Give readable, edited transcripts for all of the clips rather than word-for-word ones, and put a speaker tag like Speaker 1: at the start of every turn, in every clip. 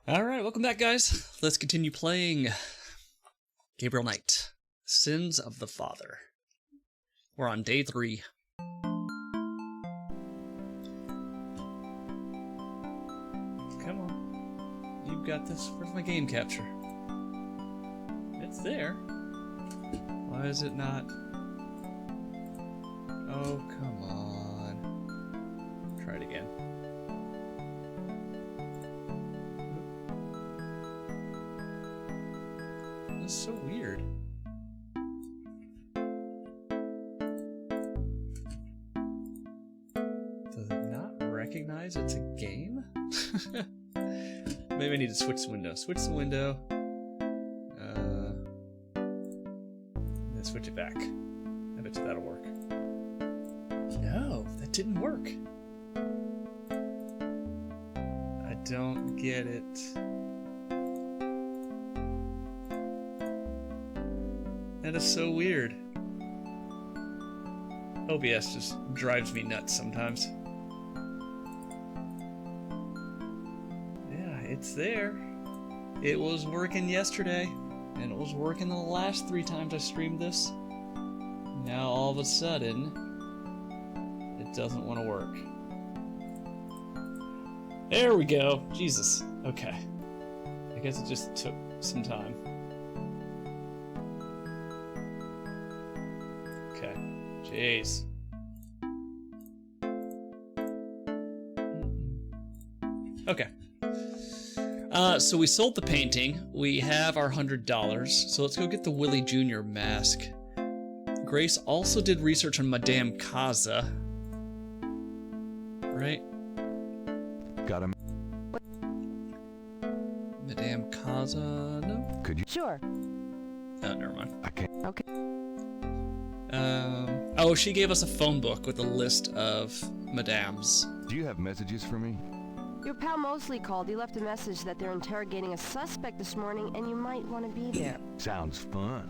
Speaker 1: Alright, welcome back, guys. Let's continue playing Gabriel Knight, Sins of the Father. We're on day 3. Come on. You've got this. Where's my game capture? It's there. Why is it not? Oh, come on. Try it again. That's so weird. Does it not recognize it's a game? Maybe I need to switch the window. Switch the window. Then switch it back. I bet you that'll work. No, that didn't work. I don't get it. That is so weird. OBS just drives me nuts sometimes. Yeah, it's there. It was working yesterday, and it was working the last 3 times I streamed this. Now all of a sudden, it doesn't want to work. There we go. Jesus. Okay. I guess it just took some time. Jeez. Okay. So we sold the painting. We have our $100. So let's go get the Willie Jr. mask. Grace also did research on Madame Kaza. Right?
Speaker 2: Got him.
Speaker 1: Madame Kaza? No?
Speaker 2: Could you?
Speaker 3: Sure.
Speaker 1: Oh, never mind.
Speaker 2: I can't.
Speaker 3: Okay.
Speaker 1: Oh, she gave us a phone book with a list of madames.
Speaker 2: Do you have messages for me?
Speaker 3: Your pal Mosley called. He left a message that they're interrogating a suspect this morning and you might want to be there.
Speaker 2: Sounds fun.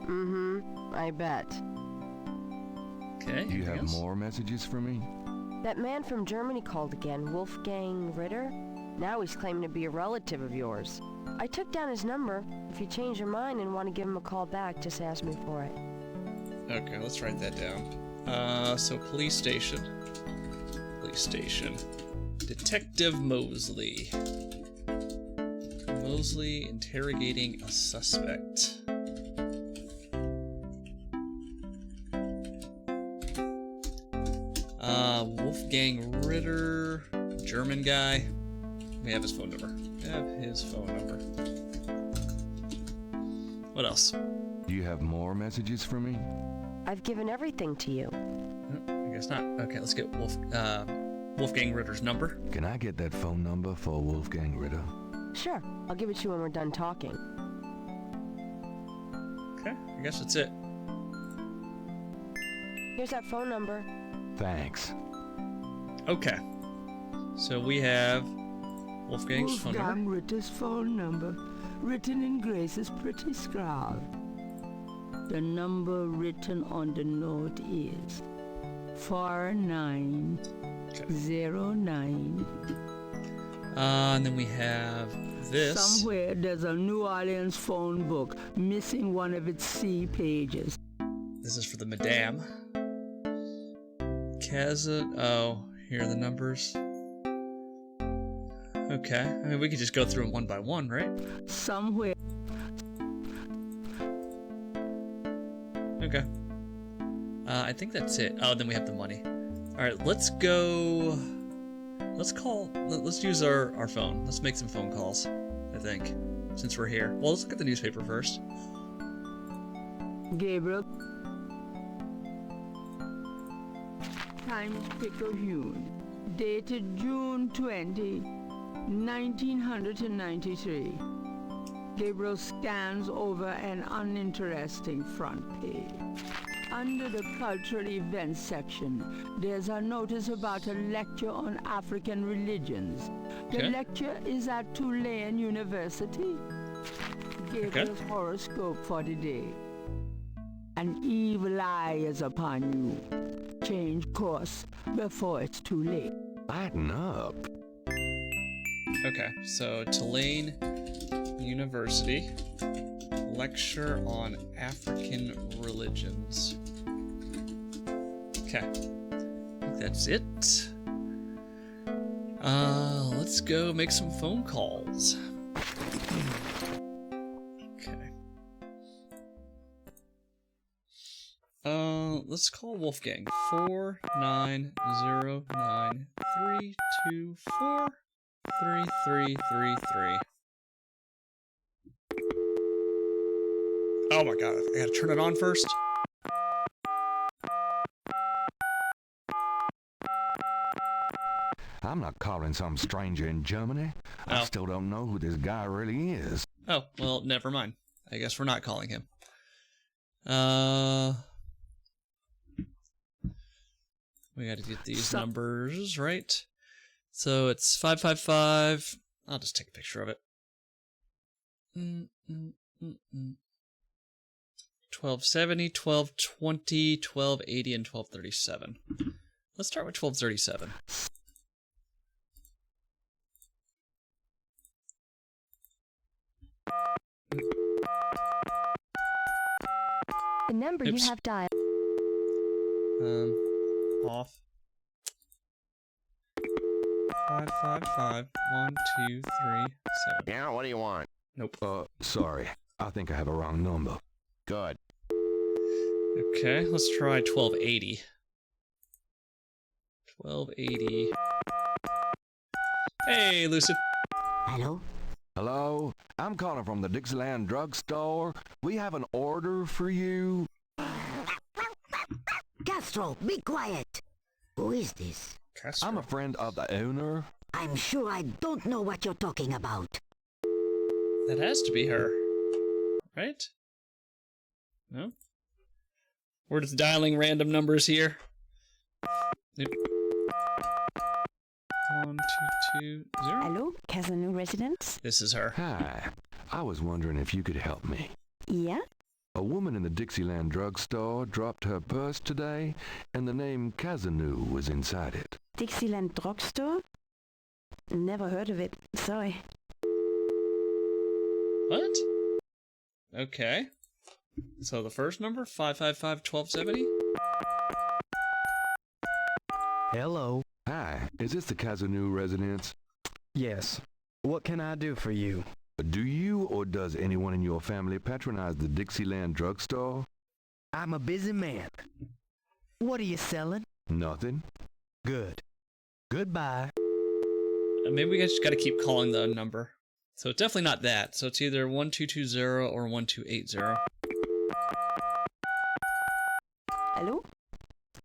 Speaker 3: Mm-hmm. I bet.
Speaker 1: Okay.
Speaker 2: Do you have
Speaker 1: else?
Speaker 2: more messages for me?
Speaker 3: That man from Germany called again, Wolfgang Ritter. Now he's claiming to be a relative of yours. I took down his number. If you change your mind and want to give him a call back, just ask me for it.
Speaker 1: Okay, let's write that down. So police station. Police station. Detective Mosley. Mosley interrogating a suspect. Wolfgang Ritter, German guy. We have his phone number. What else?
Speaker 2: Do you have more messages for me?
Speaker 3: I've given everything to you.
Speaker 1: I guess not. Okay, let's get Wolfgang Ritter's number.
Speaker 2: Can I get that phone number for Wolfgang Ritter?
Speaker 3: Sure. I'll give it to you when we're done talking.
Speaker 1: Okay, I guess that's it.
Speaker 3: Here's that phone number.
Speaker 2: Thanks.
Speaker 1: Okay. So we have Wolfgang's phone
Speaker 4: Wolfgang
Speaker 1: number.
Speaker 4: Ritter's phone number, written in Grace's pretty scrawl. The number written on the note is 4909.
Speaker 1: And then we have this.
Speaker 4: Somewhere there's a New Orleans phone book missing one of its C pages.
Speaker 1: This is for the Madame. Kaza. Oh, here are the numbers. Okay. I mean, we could just go through them one by one, right?
Speaker 4: Somewhere.
Speaker 1: Okay. I think that's it. Oh, then we have the money. Alright, let's go... Let's use our phone. Let's make some phone calls, I think, since we're here. Well, let's look at the newspaper first.
Speaker 4: Gabriel. Times Picayune. Dated June 20, 1993. Gabriel scans over an uninteresting front page. Under the cultural events section, there's a notice about a lecture on African religions. The lecture is at Tulane University. Gabriel's horoscope for the day. An evil eye is upon you. Change course before it's too late.
Speaker 2: Lighten up.
Speaker 1: Okay, so Tulane University, lecture on African religions. Okay, I think that's it. Let's go make some phone calls. Okay. Let's call Wolfgang. 49093243333. Oh my god, I gotta turn it on first.
Speaker 2: I'm not calling some stranger in Germany. I
Speaker 1: Oh.
Speaker 2: still don't know who this guy really is.
Speaker 1: Oh, well, never mind. I guess we're not calling him. We gotta get these numbers right. So it's 555. I'll just take a picture of it. 1270, 1220, 1280, and 1237. Let's start with 1237.
Speaker 5: The number
Speaker 1: Oops.
Speaker 5: you have dialed.
Speaker 1: Off. 555-123-7.
Speaker 6: Yeah, what do you want?
Speaker 1: Nope.
Speaker 2: Sorry. I think I have a wrong number.
Speaker 6: Good.
Speaker 1: Okay, let's try 1280. 1280. Hey, Lucid.
Speaker 7: Hello?
Speaker 2: Hello? I'm calling from the Dixieland drugstore. We have an order for you.
Speaker 7: Castro, be quiet. Who is this?
Speaker 1: Castro.
Speaker 2: I'm a friend of the owner.
Speaker 7: I'm sure I don't know what you're talking about.
Speaker 1: That has to be her. Right? No? We're just dialing random numbers here. Nope. 1220.
Speaker 5: Hello, Casino residence?
Speaker 1: This is her.
Speaker 2: Hi. I was wondering if you could help me.
Speaker 5: Yeah?
Speaker 2: A woman in the Dixieland drugstore dropped her purse today, and the name Kazanu was inside it.
Speaker 5: Dixieland drugstore? Never heard of it. Sorry.
Speaker 1: What? Okay. So the first number, 555-1270?
Speaker 8: Hello.
Speaker 2: Hi, is this the Kazanu residence?
Speaker 8: Yes. What can I do for you?
Speaker 2: Do you or does anyone in your family patronize the Dixieland drugstore?
Speaker 8: I'm a busy man. What are you selling?
Speaker 2: Nothing.
Speaker 8: Good. Goodbye.
Speaker 1: Maybe we just gotta keep calling the number. So it's definitely not that. So it's either 1220 or 1280.
Speaker 5: Hello?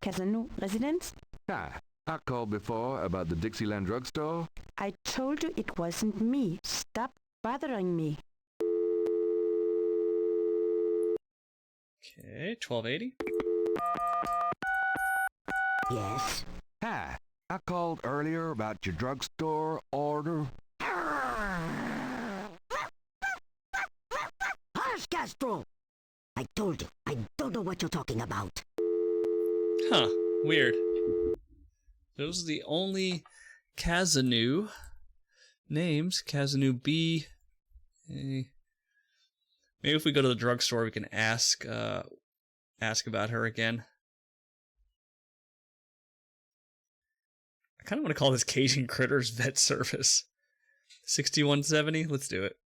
Speaker 5: Casino residence?
Speaker 2: Hi, I called before about the Dixieland drugstore.
Speaker 5: I told you it wasn't me. Stop bothering me.
Speaker 1: Okay, 1280.
Speaker 7: Yes?
Speaker 2: Hi, I called earlier about your drugstore order.
Speaker 7: Hush, Castro! I told you, I don't know what you're talking about.
Speaker 1: Huh, weird. Those are the only Kazanu names. Kazanu B. A. Maybe if we go to the drugstore, we can ask about her again. I kind of want to call this Cajun Critters Vet Service. 6170? Let's do it.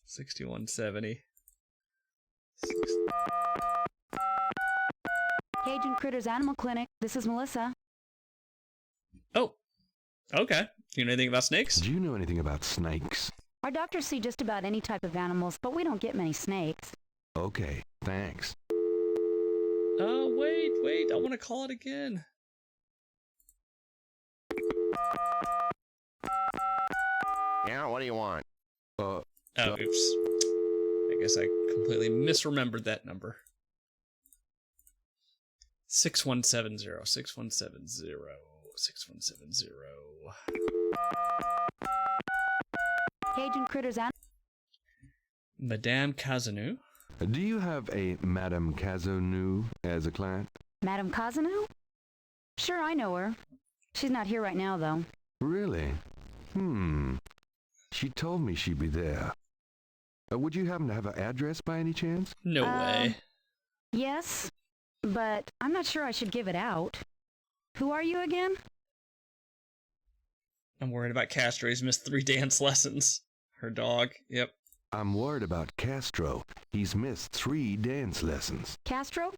Speaker 1: 6170.
Speaker 5: Cajun Critters Animal Clinic. This is Melissa.
Speaker 1: Oh, okay. Do you know anything about snakes?
Speaker 2: Do you know anything about snakes?
Speaker 5: Our doctors see just about any type of animals, but we don't get many snakes.
Speaker 2: Okay, thanks.
Speaker 1: Oh, wait. I want to call it again.
Speaker 6: Yeah, what do you want?
Speaker 1: Oh, oops. I guess I completely misremembered that number. 6170. 6170. 6170.
Speaker 5: Cajun Critters Animal...
Speaker 1: Madame Kazanu?
Speaker 2: Do you have a Madame Kazanu as a client?
Speaker 5: Madame Casino? Sure, I know her. She's not here right now, though.
Speaker 2: Really? She told me she'd be there. Would you happen to have her address by any chance?
Speaker 1: No way.
Speaker 5: Yes, but I'm not sure I should give it out. Who are you again?
Speaker 1: I'm worried about Castro. He's missed 3 dance lessons. Her dog. Yep.
Speaker 2: I'm worried about Castro. He's missed 3 dance lessons.
Speaker 5: Castro?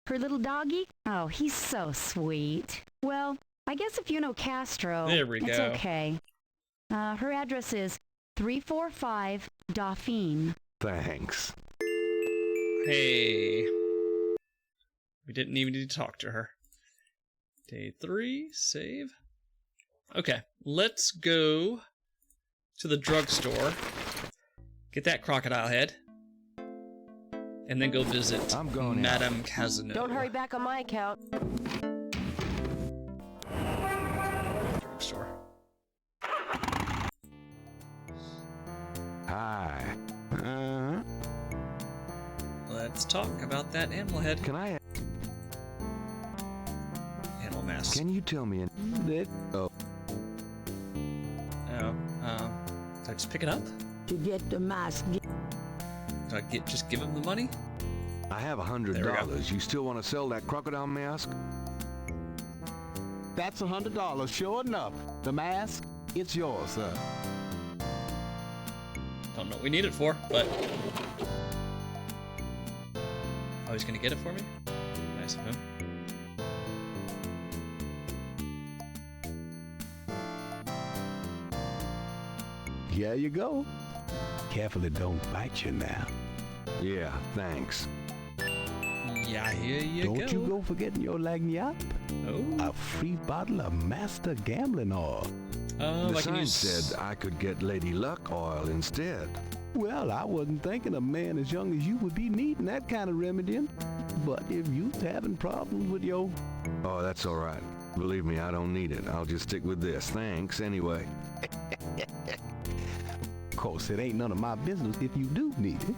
Speaker 5: Her little doggy? Oh, he's so sweet. Well, I guess if you know Castro,
Speaker 1: There we
Speaker 5: it's
Speaker 1: go.
Speaker 5: okay. Her address is 345 Dauphine.
Speaker 2: Thanks.
Speaker 1: Hey. We didn't even need to talk to her. Day 3, save. Okay, let's go to the drugstore, get that crocodile head, and then go visit
Speaker 2: I'm going out.
Speaker 1: Madame Cazeneuve.
Speaker 3: Don't hurry back on my account.
Speaker 1: Drugstore.
Speaker 2: Hi.
Speaker 1: Let's talk about that animal head.
Speaker 2: Can I...
Speaker 1: Animal mask.
Speaker 2: Can you tell me... Oh,
Speaker 1: Do I just pick it up?
Speaker 4: To get the mask,
Speaker 1: Do I just give him the money?
Speaker 2: I have
Speaker 1: There we go.
Speaker 2: $100. You still want to sell that crocodile mask?
Speaker 8: That's $100, sure enough. The mask, it's yours, sir.
Speaker 1: Don't know what we need it for, but... Oh, he's gonna get it for me? Nice of him.
Speaker 8: Here you go. Careful it don't bite you now.
Speaker 2: Yeah, thanks.
Speaker 1: Yeah, here you go.
Speaker 8: Don't you go forgetting your lagniappe.
Speaker 1: Oh.
Speaker 8: A free bottle of Master Gambling Oil.
Speaker 2: The
Speaker 1: I can
Speaker 2: sign
Speaker 1: use...
Speaker 2: said I could get Lady Luck oil instead.
Speaker 8: Well, I wasn't thinking a man as young as you would be needing that kind of remedying. But if you's having problems with your...
Speaker 2: Oh, that's all right. Believe me, I don't need it. I'll just stick with this. Thanks, anyway.
Speaker 8: Of course, it ain't none of my business if you do need it.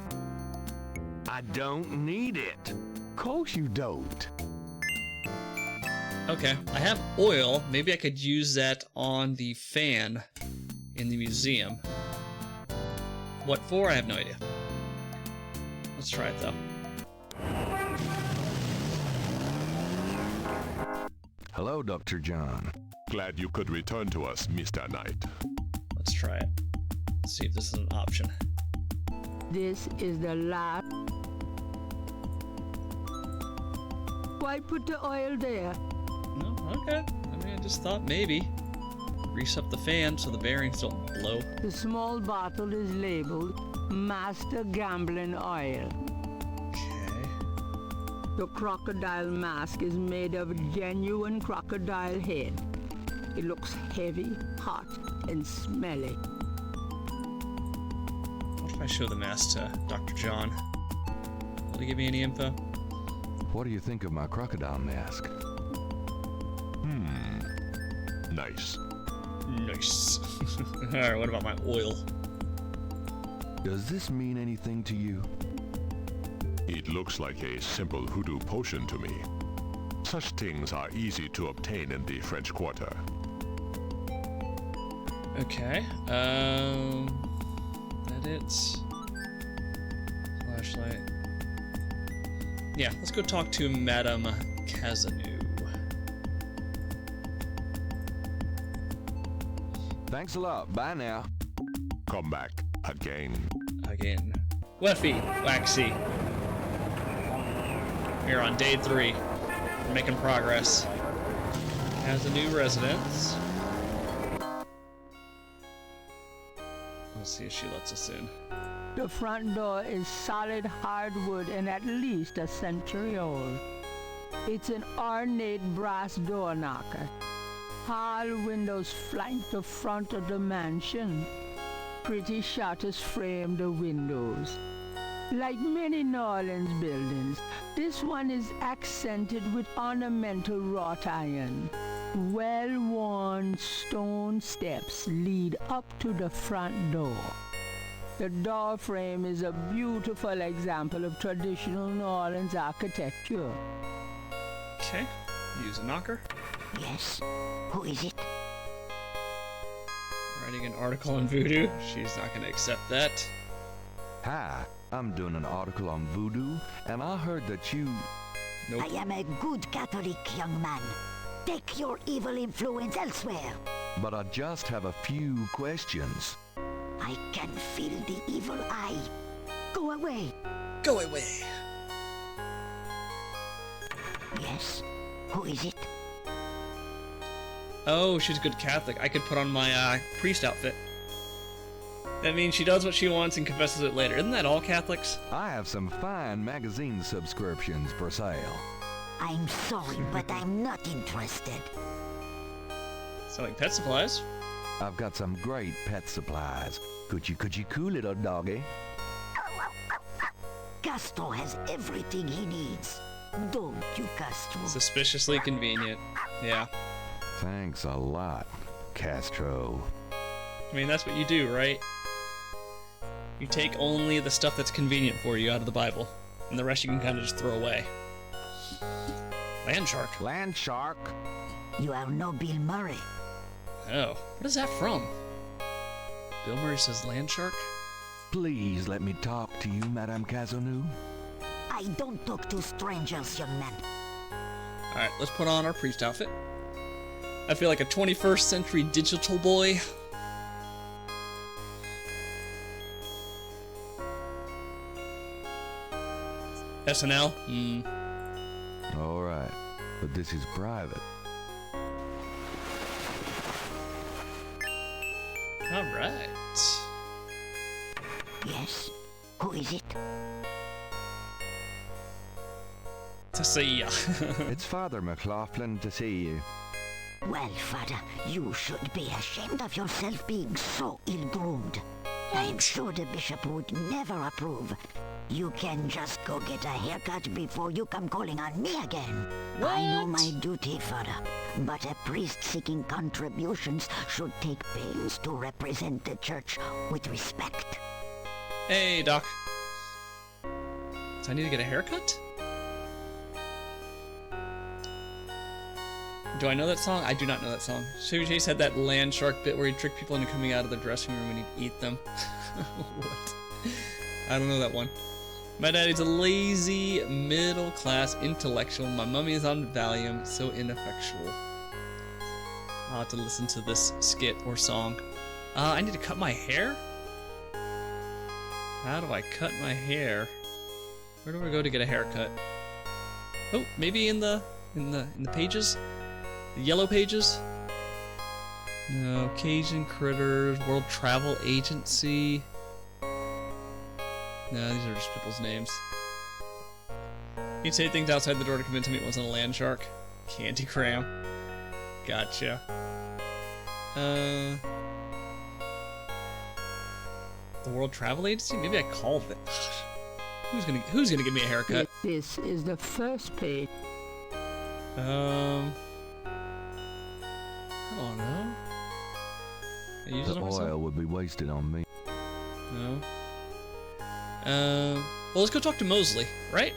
Speaker 2: I don't need it.
Speaker 8: Of course you don't.
Speaker 1: Okay, I have oil. Maybe I could use that on the fan in the museum. What for? I have no idea. Let's try it, though.
Speaker 2: Hello, Dr. John.
Speaker 9: Glad you could return to us, Mr. Knight.
Speaker 1: Let's try it. Let's see if this is an option.
Speaker 4: this is the last. Why put the oil there?
Speaker 1: No, okay. I mean, I just thought maybe. Grease up the fan so the bearings don't blow.
Speaker 4: The small bottle is labeled Master Gambling Oil.
Speaker 1: Okay.
Speaker 4: The crocodile mask is made of genuine crocodile head. It looks heavy, hot, and smelly.
Speaker 1: What if I show the mask to Dr. John? Will he give me any info?
Speaker 2: What do you think of my crocodile mask?
Speaker 9: Nice.
Speaker 1: Nice. Alright, what about my oil?
Speaker 2: Does this mean anything to you?
Speaker 9: It looks like a simple hoodoo potion to me. Such things are easy to obtain in the French Quarter.
Speaker 1: Okay. Edits. Flashlight. Yeah, let's go talk to Madame Cazeneuve.
Speaker 2: Thanks a lot. Bye now.
Speaker 9: Come back again.
Speaker 1: Again. Weffy, Waxy. We're on day 3. We're making progress. Has a new residence. Let's see if she lets us in.
Speaker 4: The front door is solid hardwood and at least a century old. It's an ornate brass door knocker. Tall windows flank the front of the mansion. Pretty shutters frame the windows. Like many New Orleans buildings, this one is accented with ornamental wrought iron. Well-worn stone steps lead up to the front door. The door frame is a beautiful example of traditional New Orleans architecture.
Speaker 1: Okay. Use a knocker.
Speaker 7: Yes? Who is it?
Speaker 1: Writing Doing an article on voodoo. She's not gonna accept that.
Speaker 2: Hi, I'm doing an article on voodoo, and I heard that you...
Speaker 1: Nope.
Speaker 7: I am a good Catholic young man. Take your evil influence elsewhere.
Speaker 2: But I just have a few questions.
Speaker 7: I can feel the evil eye. Go away.
Speaker 1: Go away.
Speaker 7: Yes? Who is it?
Speaker 1: Oh, she's a good Catholic. I could put on my priest outfit. That means she does what she wants and confesses it later. Isn't that all Catholics?
Speaker 2: I have some fine magazine subscriptions for sale.
Speaker 7: I'm sorry, but I'm not interested.
Speaker 1: Sound like pet supplies.
Speaker 2: I've got some great pet supplies. Could you cool little doggy?
Speaker 7: Castro has everything he needs. Don't you, Castro?
Speaker 1: Suspiciously convenient. Yeah.
Speaker 2: Thanks a lot, Castro.
Speaker 1: I mean, that's what you do, right? You take only the stuff that's convenient for you out of the Bible, and the rest you can kind of just throw away. Land shark.
Speaker 2: Land shark?
Speaker 7: You are no Bill Murray.
Speaker 1: Oh, what is that from? Bill Murray says land shark?
Speaker 2: Please let me talk to you, Madame Cazanou.
Speaker 7: I don't talk to strangers, young man.
Speaker 1: Alright, let's put on our priest outfit. I feel like a 21st century digital boy. SNL?
Speaker 2: All right, but this is private.
Speaker 1: Alright.
Speaker 7: Yes? Who is it?
Speaker 1: To see ya.
Speaker 2: It's Father McLaughlin to see you.
Speaker 7: Well, Father, you should be ashamed of yourself being so ill-groomed. I'm sure the bishop would never approve. You can just go get a haircut before you come calling on me again.
Speaker 1: What?
Speaker 7: I know my duty, Father, but a priest seeking contributions should take pains to represent the church with respect.
Speaker 1: Hey, Doc. So I need to get a haircut? Do I know that song? I do not know that song. Chevy Chase had that land shark bit where he tricked people into coming out of their dressing room and he'd eat them. What? I don't know that one. My daddy's a lazy, middle-class intellectual. My mummy is on Valium, so ineffectual. I'll have to listen to this skit or song. I need to cut my hair? How do I cut my hair? Where do I go to get a haircut? Oh, maybe in the pages? The yellow pages? No, Cajun Critters, World Travel Agency. No, these are just people's names. You'd say things outside the door to convince me it wasn't a land shark. Candy Cram. Gotcha. The World Travel Agency? Maybe I called it. Who's gonna give me a haircut?
Speaker 4: This is the first page.
Speaker 1: I don't know. I use it
Speaker 2: The
Speaker 1: on myself?
Speaker 2: oil would be wasted on me.
Speaker 1: No. Well, let's go talk to Mosley, right?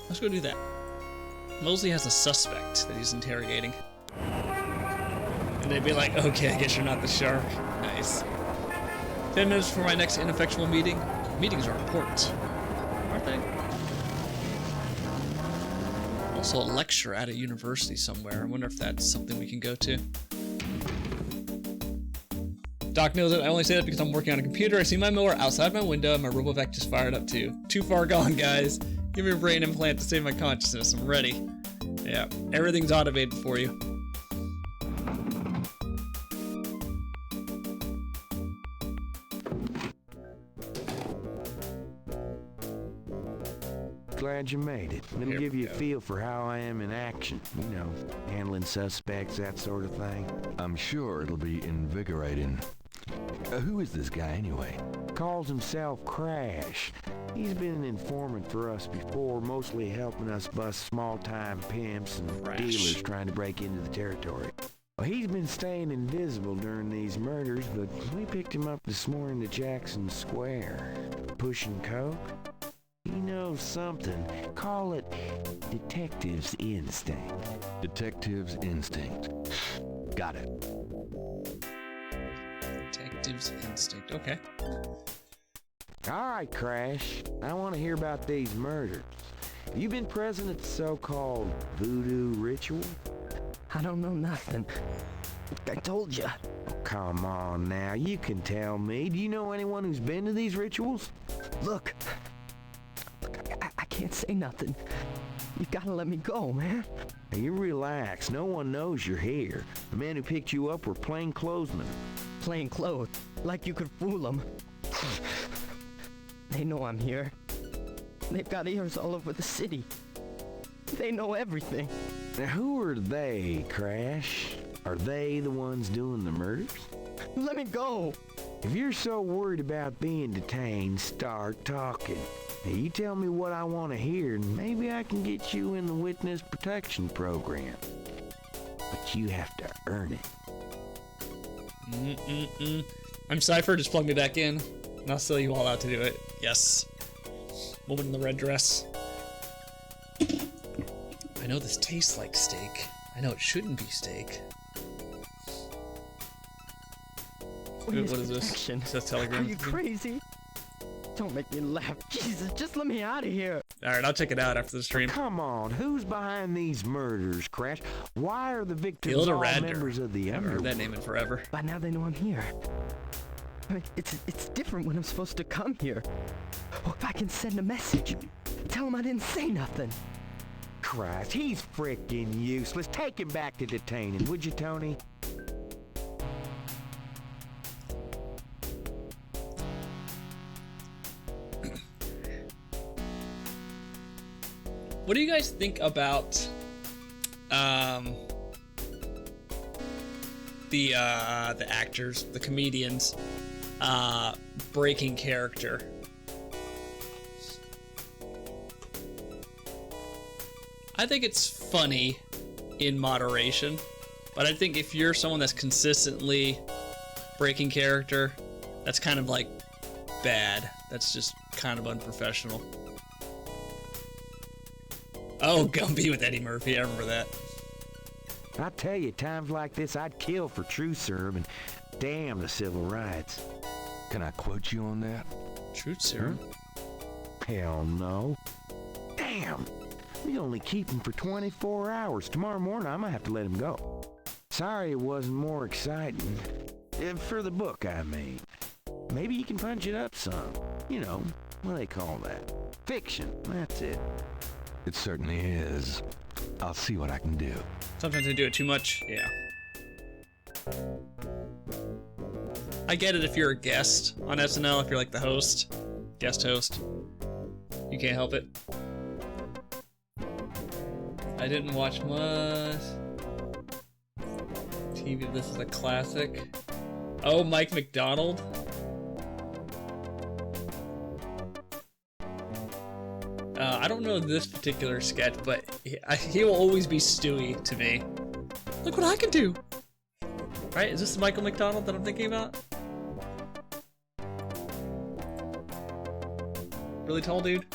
Speaker 1: Let's go do that. Mosley has a suspect that he's interrogating. And they'd be like, okay, I guess you're not the shark. Nice. 10 minutes for my next ineffectual meeting. Meetings are important, aren't they? Also a lecture at a university somewhere. I wonder if that's something we can go to. Doc knows it. I only say that because I'm working on a computer. I see my mower outside my window and my RoboVac just fired up too. Too far gone, guys. Give me a brain implant to save my consciousness. I'm ready. Yeah, everything's automated for you.
Speaker 10: Glad you made it. Let me
Speaker 1: Here
Speaker 10: give
Speaker 1: we
Speaker 10: you a
Speaker 1: go.
Speaker 10: feel for how I am in action. You know, handling suspects, that sort of thing.
Speaker 2: I'm sure it'll be invigorating. Who is this guy anyway?
Speaker 10: Calls himself Crash. He's been an informant for us before, mostly helping us bust small-time pimps and
Speaker 1: Crash.
Speaker 10: dealers trying to break into the territory. Well, he's been staying invisible during these murders, but we picked him up this morning at Jackson Square. Pushing coke? He knows something. Call it detective's instinct.
Speaker 2: Detective's instinct. Got it.
Speaker 1: detective's instinct. Okay.
Speaker 10: All right, Crash. I want to hear about these murders. Have you been present at the so-called voodoo ritual?
Speaker 11: I don't know nothing. I told you.
Speaker 10: Oh, come on now, you can tell me. Do you know anyone who's been to these rituals?
Speaker 11: Look, I can't say nothing. You gotta let me go, man.
Speaker 10: Now, you relax. No one knows you're here. The men who picked you up were plainclothesmen.
Speaker 11: Plain clothes, like you could fool them. They know I'm here. They've got ears all over the city. They know everything.
Speaker 10: Now, who are they, Crash? Are they the ones doing the murders?
Speaker 11: Let me go.
Speaker 10: If you're so worried about being detained, start talking. Now, you tell me what I want to hear, and maybe I can get you in the witness protection program. But you have to earn it.
Speaker 1: I'm Cypher, just plug me back in, and I'll sell you all out to do it. Yes. Woman in the red dress. I know this tastes like steak. I know it shouldn't be steak. What is this? Is that Telegram?
Speaker 11: Are you crazy? Don't make me laugh. Jesus, just let me out of here.
Speaker 1: Alright, I'll check it out after the stream.
Speaker 10: Come on, who's behind these murders, Crash? Why are the victims
Speaker 1: Gilda
Speaker 10: all
Speaker 1: Radner.
Speaker 10: members of the
Speaker 1: I haven't heard
Speaker 10: underworld?
Speaker 1: that name in forever.
Speaker 11: By now they know I'm here. I mean, it's different when I'm supposed to come here. Or if I can send a message. Tell them I didn't say nothing.
Speaker 10: Christ, he's freaking useless. Take him back to detaining, would you, Tony?
Speaker 1: What do you guys think about the actors, the comedians, breaking character? I think it's funny in moderation, but I think if you're someone that's consistently breaking character, that's kind of like bad. That's just kind of unprofessional. Oh, Gumby with Eddie Murphy, I remember that.
Speaker 10: I tell you, times like this, I'd kill for truth serum and damn the civil rights.
Speaker 2: Can I quote you on that?
Speaker 1: Truth serum?
Speaker 10: Hell no. Damn. We only keep him for 24 hours. Tomorrow morning, I might have to let him go. Sorry it wasn't more exciting. For the book, I mean. Maybe you can punch it up some. You know, what do they call that? Fiction, that's it.
Speaker 2: It certainly is. I'll see what I can do.
Speaker 1: Sometimes I do it too much, yeah. I get it if you're a guest on SNL, if you're like the host, guest host. You can't help it. I didn't watch much TV. This is a classic. Oh, Mike McDonald. I don't know this particular sketch, but he will always be Stewie to me. Look what I can do! Right? Is this the Michael McDonald that I'm thinking about? Really tall dude?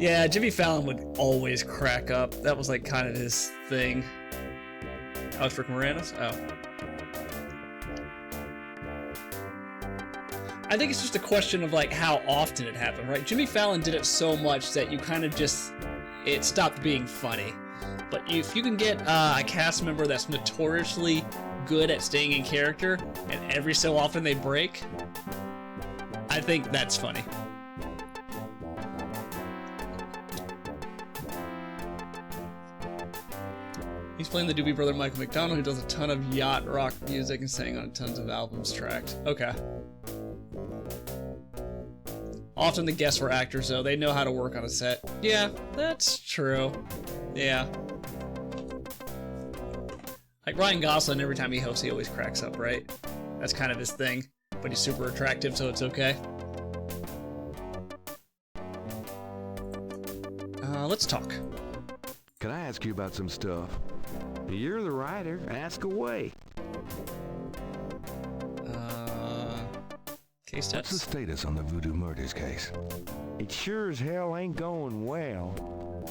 Speaker 1: Yeah, Jimmy Fallon would always crack up. That was like kind of his thing. Oh, it's Rick Moranis? Oh. I think it's just a question of like how often it happened, right? Jimmy Fallon did it so much that you kind of just, it stopped being funny. But if you can get a cast member that's notoriously good at staying in character, and every so often they break, I think that's funny. He's playing the Doobie Brother Michael McDonald, who does a ton of yacht rock music and sang on tons of albums tracked. Okay. Often the guests were actors, though. They know how to work on a set. Yeah, that's true. Yeah. Like Ryan Gosling, every time he hosts, he always cracks up, right? That's kind of his thing. But he's super attractive, so it's okay. Let's talk.
Speaker 2: Can I ask you about some stuff?
Speaker 10: You're the writer. Ask away.
Speaker 1: Case
Speaker 2: What's the
Speaker 1: stats.
Speaker 2: status on the Voodoo murders case?
Speaker 10: It sure as hell ain't going well.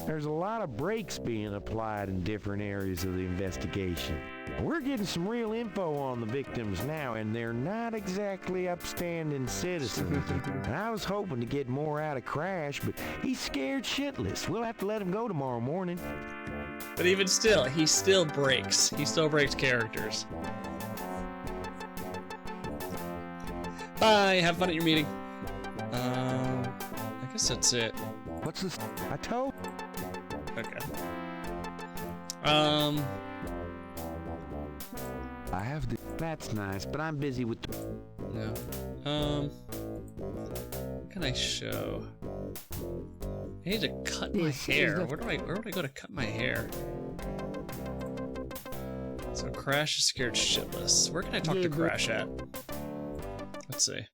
Speaker 10: There's a lot of brakes being applied in different areas of the investigation. We're getting some real info on the victims now, and they're not exactly upstanding citizens. And I was hoping to get more out of Crash, but he's scared shitless. We'll have to let him go tomorrow morning.
Speaker 1: But even still, he still breaks. He still breaks characters. Bye. Have fun at your meeting. I guess that's it.
Speaker 2: What's this?
Speaker 10: I told...
Speaker 1: Okay.
Speaker 2: I have the...
Speaker 10: That's nice, but I'm busy with the...
Speaker 1: No. What can I show? I need to cut my hair. Where would I go to cut my hair? So Crash is scared shitless. Where can I talk to Crash at? Let's see.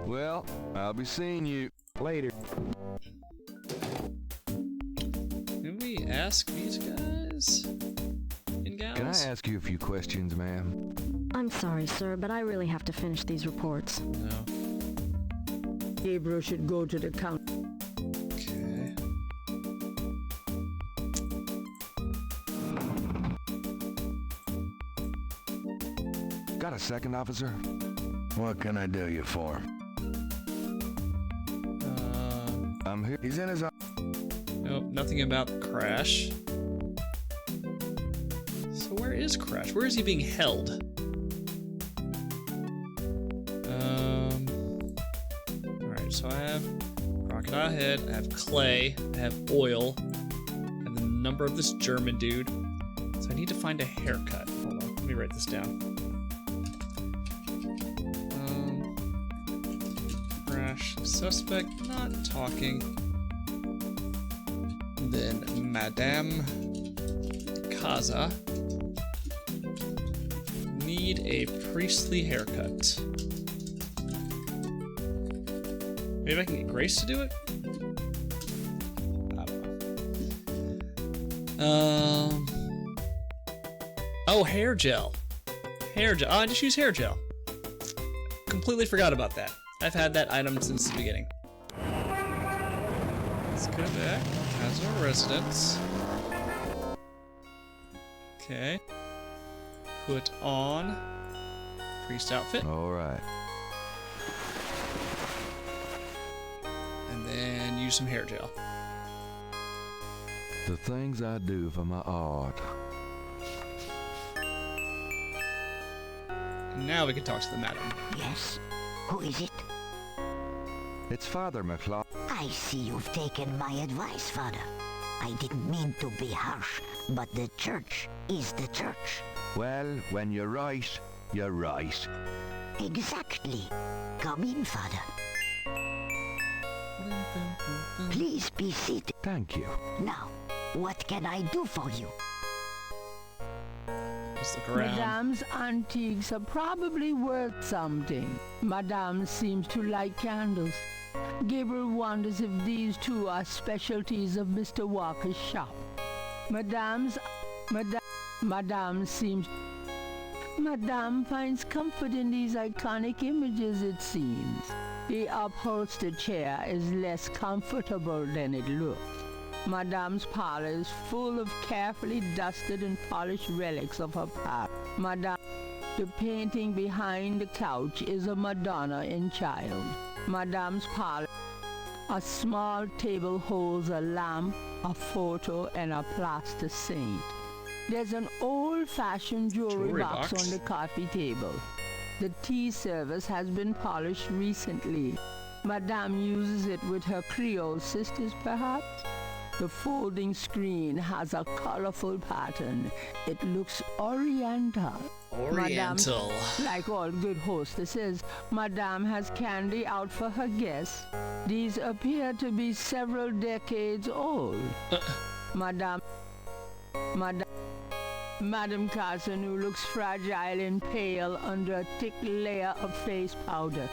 Speaker 2: Well, I'll be seeing you
Speaker 10: later.
Speaker 1: Can we ask these guys and gals?
Speaker 2: Can I ask you a few questions, ma'am?
Speaker 5: I'm sorry, sir, but I really have to finish these reports.
Speaker 1: No.
Speaker 4: Gabriel should go to the counter.
Speaker 1: Okay.
Speaker 2: Got a second, officer? What can I do you for? I'm here. He's in his...
Speaker 1: Nope, nothing about Crash. So where is Crash? Where is he being held? Alright, so I have Crocodile Head, I have Clay, I have Oil, and the number of this German dude. So I need to find a haircut. Hold on, let me write this down. Crash, suspect not talking. Then Madame Kaza. Need a priestly haircut. Maybe I can get Grace to do it? I don't know. Oh, hair gel. Hair gel. Oh, I just use hair gel. Completely forgot about that. I've had that item since the beginning. Let's go back. As our residence. Okay. Put on priest outfit.
Speaker 2: All right.
Speaker 1: And then use some hair gel.
Speaker 2: The things I do for my art.
Speaker 1: And now we can talk to the madam.
Speaker 7: Yes? Who is it?
Speaker 2: It's Father McClaw.
Speaker 7: I see you've taken my advice, Father. I didn't mean to be harsh, but the church is the church.
Speaker 2: Well, when you're right, you're right.
Speaker 7: Exactly. Come in, Father. Please be seated.
Speaker 2: Thank you.
Speaker 7: Now, what can I do for you?
Speaker 1: Just look around.
Speaker 4: Madame's antiques are probably worth something. Madame seems to like candles. Gabriel wonders if these two are specialties of Mr. Walker's shop. Madame finds comfort in these iconic images, it seems. The upholstered chair is less comfortable than it looks. Madame's parlor is full of carefully dusted and polished relics of her past. The painting behind the couch is a Madonna and Child. Madame's parlor. A small table holds a lamp, a photo, and a plaster saint. There's an old-fashioned jewelry box on the coffee table. The tea service has been polished recently. Madame uses it with her Creole sisters, perhaps? The folding screen has a colorful pattern. It looks oriental.
Speaker 1: Oriental.
Speaker 4: Madame, like all good hostesses, Madame has candy out for her guests. These appear to be several decades old. Madame Casanova looks fragile and pale under a thick layer of face powder.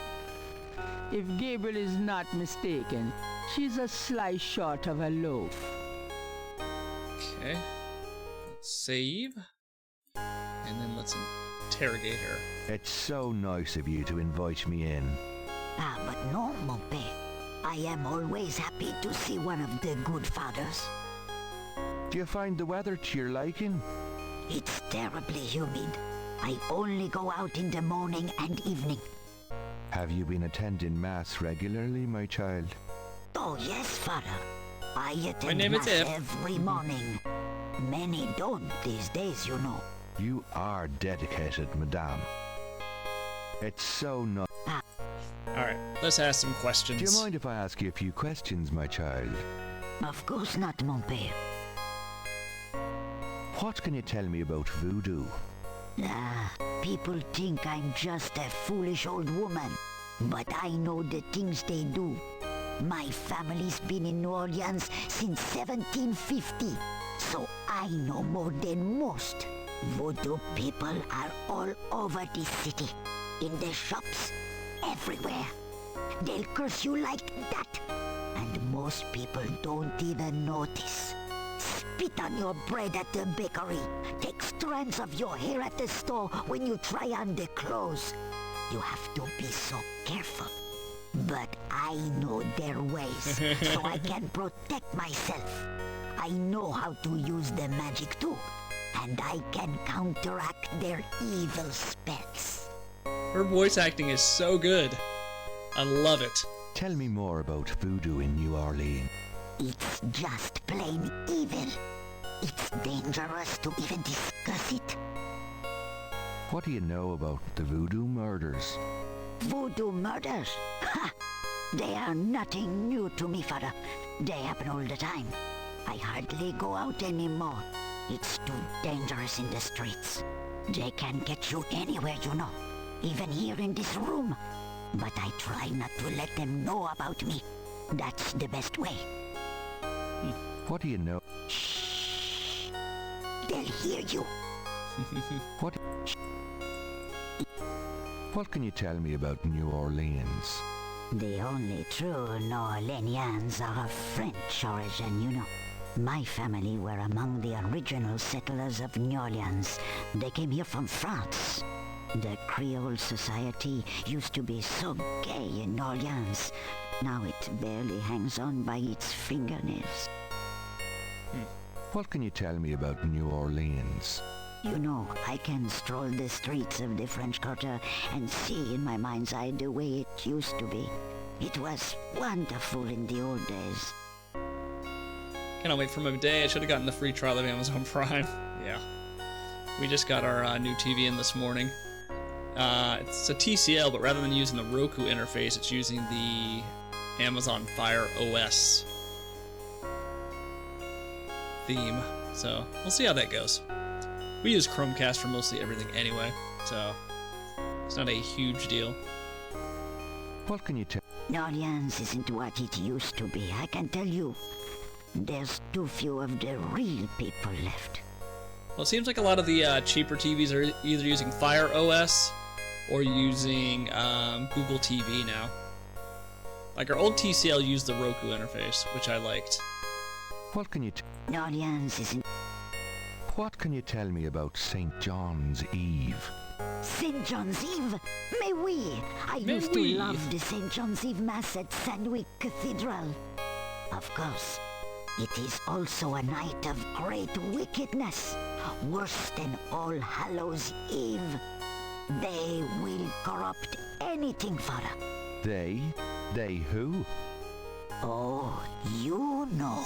Speaker 4: If Gabriel is not mistaken, she's a slice short of a loaf.
Speaker 1: Okay. Let's save. And then let's interrogate her.
Speaker 2: It's so nice of you to invite me in.
Speaker 7: Ah, but no, mon père. I am always happy to see one of the good fathers.
Speaker 2: Do you find the weather to your liking?
Speaker 7: It's terribly humid. I only go out in the morning and evening.
Speaker 2: Have you been attending Mass regularly, my child?
Speaker 7: Oh, yes, father. I
Speaker 1: My
Speaker 7: attend
Speaker 1: name is
Speaker 7: Mass
Speaker 1: Eve.
Speaker 7: every morning. Many don't these days, you know.
Speaker 2: You are dedicated, madame. It's so nice.
Speaker 1: Alright, let's ask some questions.
Speaker 2: Do you mind if I ask you a few questions, my child?
Speaker 7: Of course not, mon père.
Speaker 2: What can you tell me about voodoo?
Speaker 7: Ah, people think I'm just a foolish old woman. But I know the things they do. My family's been in New Orleans since 1750. So I know more than most. Voodoo people are all over this city. In the shops. Everywhere. They'll curse you like that. And most people don't even notice. Spit on your bread at the bakery. Take strands of your hair at the store when you try on the clothes. You have to be so careful. But I know their ways, so I can protect myself. I know how to use the magic too. And I can counteract their evil spells.
Speaker 1: Her voice acting is so good. I love it.
Speaker 2: Tell me more about voodoo in New Orleans.
Speaker 7: It's just plain evil. It's dangerous to even discuss it.
Speaker 2: What do you know about the voodoo murders?
Speaker 7: Voodoo murders? Ha! They are nothing new to me, father. They happen all the time. I hardly go out anymore. It's too dangerous in the streets. They can get you anywhere, you know. Even here in this room. But I try not to let them know about me. That's the best way.
Speaker 2: What do you know?
Speaker 7: Shh. They'll hear you.
Speaker 2: What can you tell me about New Orleans?
Speaker 7: The only true New Orleanians are of French origin, you know. My family were among the original settlers of New Orleans. They came here from France. The Creole society used to be so gay in New Orleans. Now it barely hangs on by its fingernails.
Speaker 2: What can you tell me about New Orleans?
Speaker 7: You know, I can stroll the streets of the French Quarter and see in my mind's eye the way it used to be. It was wonderful in the old days.
Speaker 1: Cannot wait for my day. I should have gotten the free trial of Amazon Prime. Yeah. We just got our new TV in this morning. It's a TCL, but rather than using the Roku interface, it's using the Amazon Fire OS theme. So we'll see how that goes. We use Chromecast for mostly everything anyway, so it's not a huge deal.
Speaker 2: What can you tell?
Speaker 7: New Orleans isn't what it used to be, I can tell you. There's too few of the real people left.
Speaker 1: Well, it seems like a lot of the cheaper TVs are either using Fire OS or using Google TV now. Like our old TCL used the Roku interface, which I liked.
Speaker 2: What can you
Speaker 7: New Orleans isn't...
Speaker 2: What can you tell me about St. John's Eve?
Speaker 7: St. John's Eve? Mais oui! I used to love the St. John's Eve Mass at Sandwick Cathedral. Of course, it is also a night of great wickedness, worse than All Hallows Eve. They will corrupt anything, Father.
Speaker 2: They? They who?
Speaker 7: Oh, you know.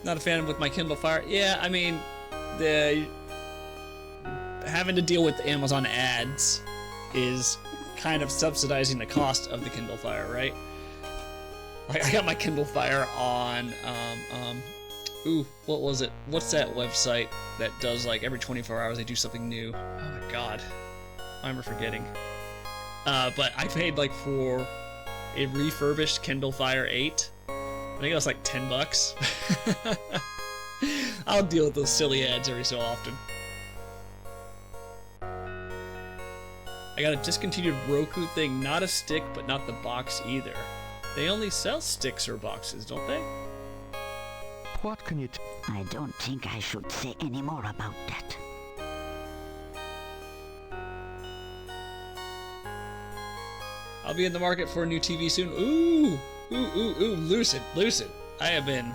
Speaker 1: Not a fan with my Kindle Fire. Yeah, I mean, the having to deal with Amazon ads is kind of subsidizing the cost of the Kindle Fire, right? Like I got my Kindle Fire on what was it? What's that website that does like every 24 hours they do something new? Oh my god. I'm forgetting. But I paid like for a refurbished Kindle Fire 8. I think it was like $10. I'll deal with those silly ads every so often. I got a discontinued Roku thing, not a stick, but not the box either. They only sell sticks or boxes, don't they?
Speaker 2: What can you
Speaker 7: I don't think I should say any more about that.
Speaker 1: I'll be in the market for a new TV soon. Ooh, Lucid. I have been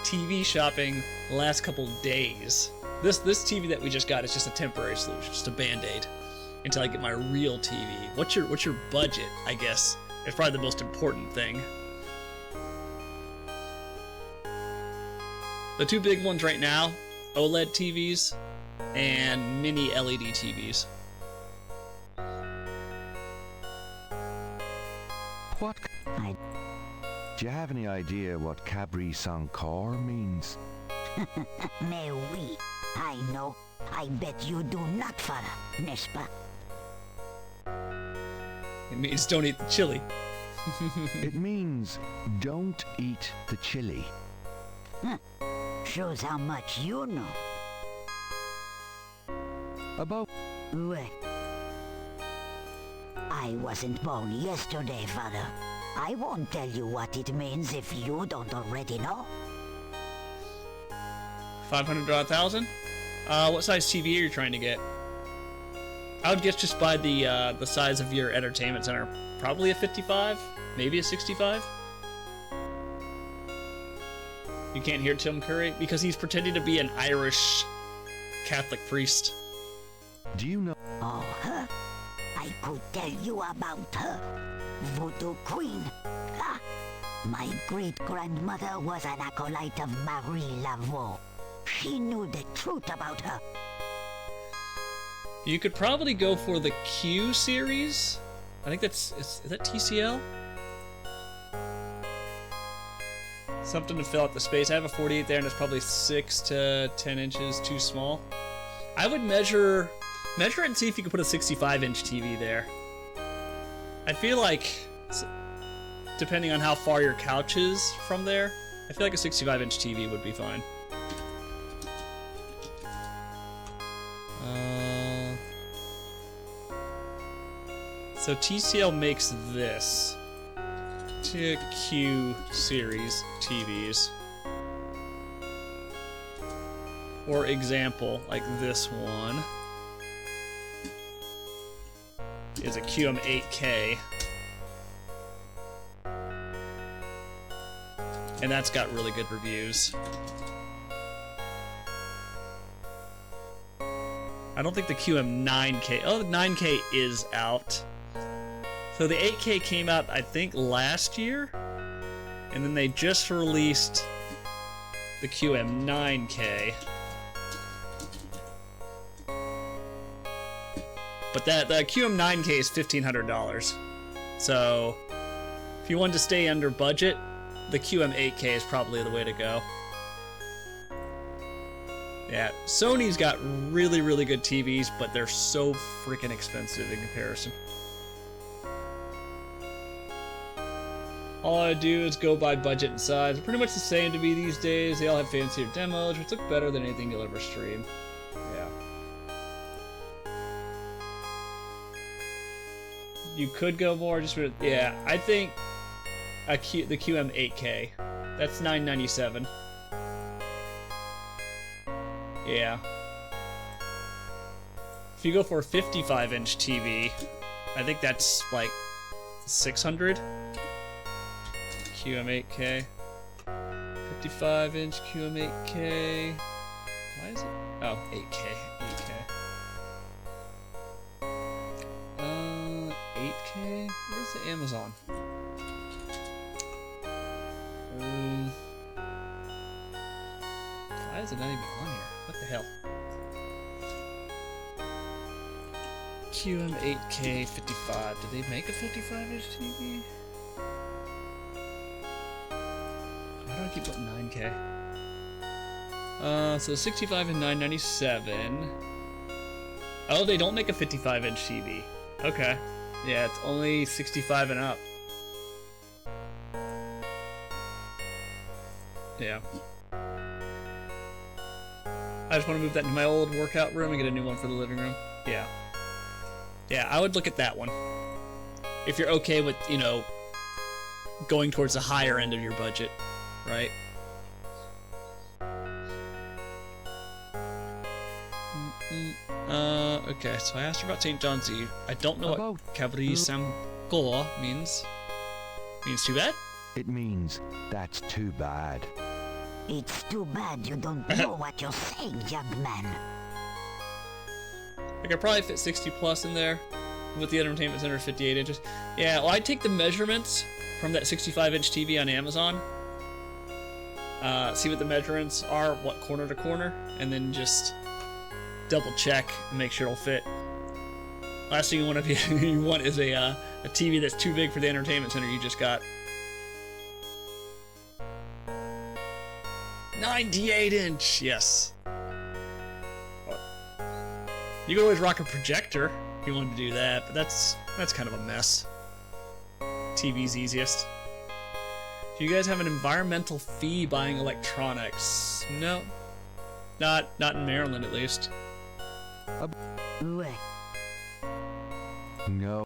Speaker 1: TV shopping the last couple days. This TV that we just got is just a temporary solution, just a band-aid until I get my real TV. What's your budget? I guess it's probably the most important thing. The two big ones right now: OLED TVs and mini LED TVs.
Speaker 2: What? Do you have any idea what Cabri Sankar means?
Speaker 7: Mais oui, I know. I bet you do not, father, n'est-ce pas?
Speaker 1: It means don't eat the chili.
Speaker 2: It means don't eat the chili.
Speaker 7: Shows how much you know.
Speaker 2: About...
Speaker 7: Well, I wasn't born yesterday, father. I won't tell you what it means if you don't already know.
Speaker 1: 500 to 1,000? What size TV are you trying to get? I would guess just by the size of your entertainment center. Probably a 55, maybe a 65. You can't hear Tim Curry because he's pretending to be an Irish Catholic priest.
Speaker 2: Do you know?
Speaker 7: Oh, her? I could tell you about her. Voodoo Queen. Ah, my great-grandmother was an acolyte of Marie Laveau. She knew the truth about her.
Speaker 1: You could probably go for the Q series. I think is that TCL? Something to fill out the space. I have a 48 there, and it's probably 6 to 10 inches too small. I would measure it and see if you could put a 65-inch TV there. I feel like, depending on how far your couch is from there, I feel like a 65-inch TV would be fine. So TCL makes this. Q series TVs. For example, like this one is a QM8K. And that's got really good reviews. I don't think the QM9K... Oh, the 9K is out. So the 8K came out, I think, last year. And then they just released the QM9K. But the QM9K is $1,500. So if you wanted to stay under budget, the QM8K is probably the way to go. Yeah, Sony's got really, really good TVs, but they're so freaking expensive in comparison. All I do is go by budget and size. They're pretty much the same to me these days. They all have fancier demos, which look better than anything you'll ever stream. Yeah. You could go more, just for, yeah. I think the QM8K. That's $997. Yeah. If you go for a 55-inch TV, I think that's like $600. QM8K. 55-inch QM8K. Why is it? Oh, 8K. 8K? Where's the Amazon? Why is it not even on here? What the hell? QM8K 55. Did they make a 55-inch TV? Why do I keep putting 9K? So 65 and 997. Oh, they don't make a 55-inch TV. Okay. Yeah, it's only 65 and up. Yeah. I just want to move that into my old workout room and get a new one for the living room. Yeah. Yeah, I would look at that one. If you're okay with, you know, going towards the higher end of your budget, right? Okay, so I asked her about St. John's Eve. I don't know what Gabriel Go means too bad?
Speaker 2: It means that's too bad.
Speaker 7: It's too bad you don't know what you're saying, young man.
Speaker 1: I could probably fit 60 plus in there with the entertainment center 58 inches. Yeah, well, I'd take the measurements from that 65-inch TV on Amazon, see what the measurements are, what corner to corner, and then just double check and make sure it'll fit. Last thing you want is a TV that's too big for the entertainment center you just got. 98-inch, yes. You could always rock a projector if you wanted to do that, but that's kind of a mess. TV's easiest. Do you guys have an environmental fee buying electronics? No. Not in Maryland, at least.
Speaker 2: No.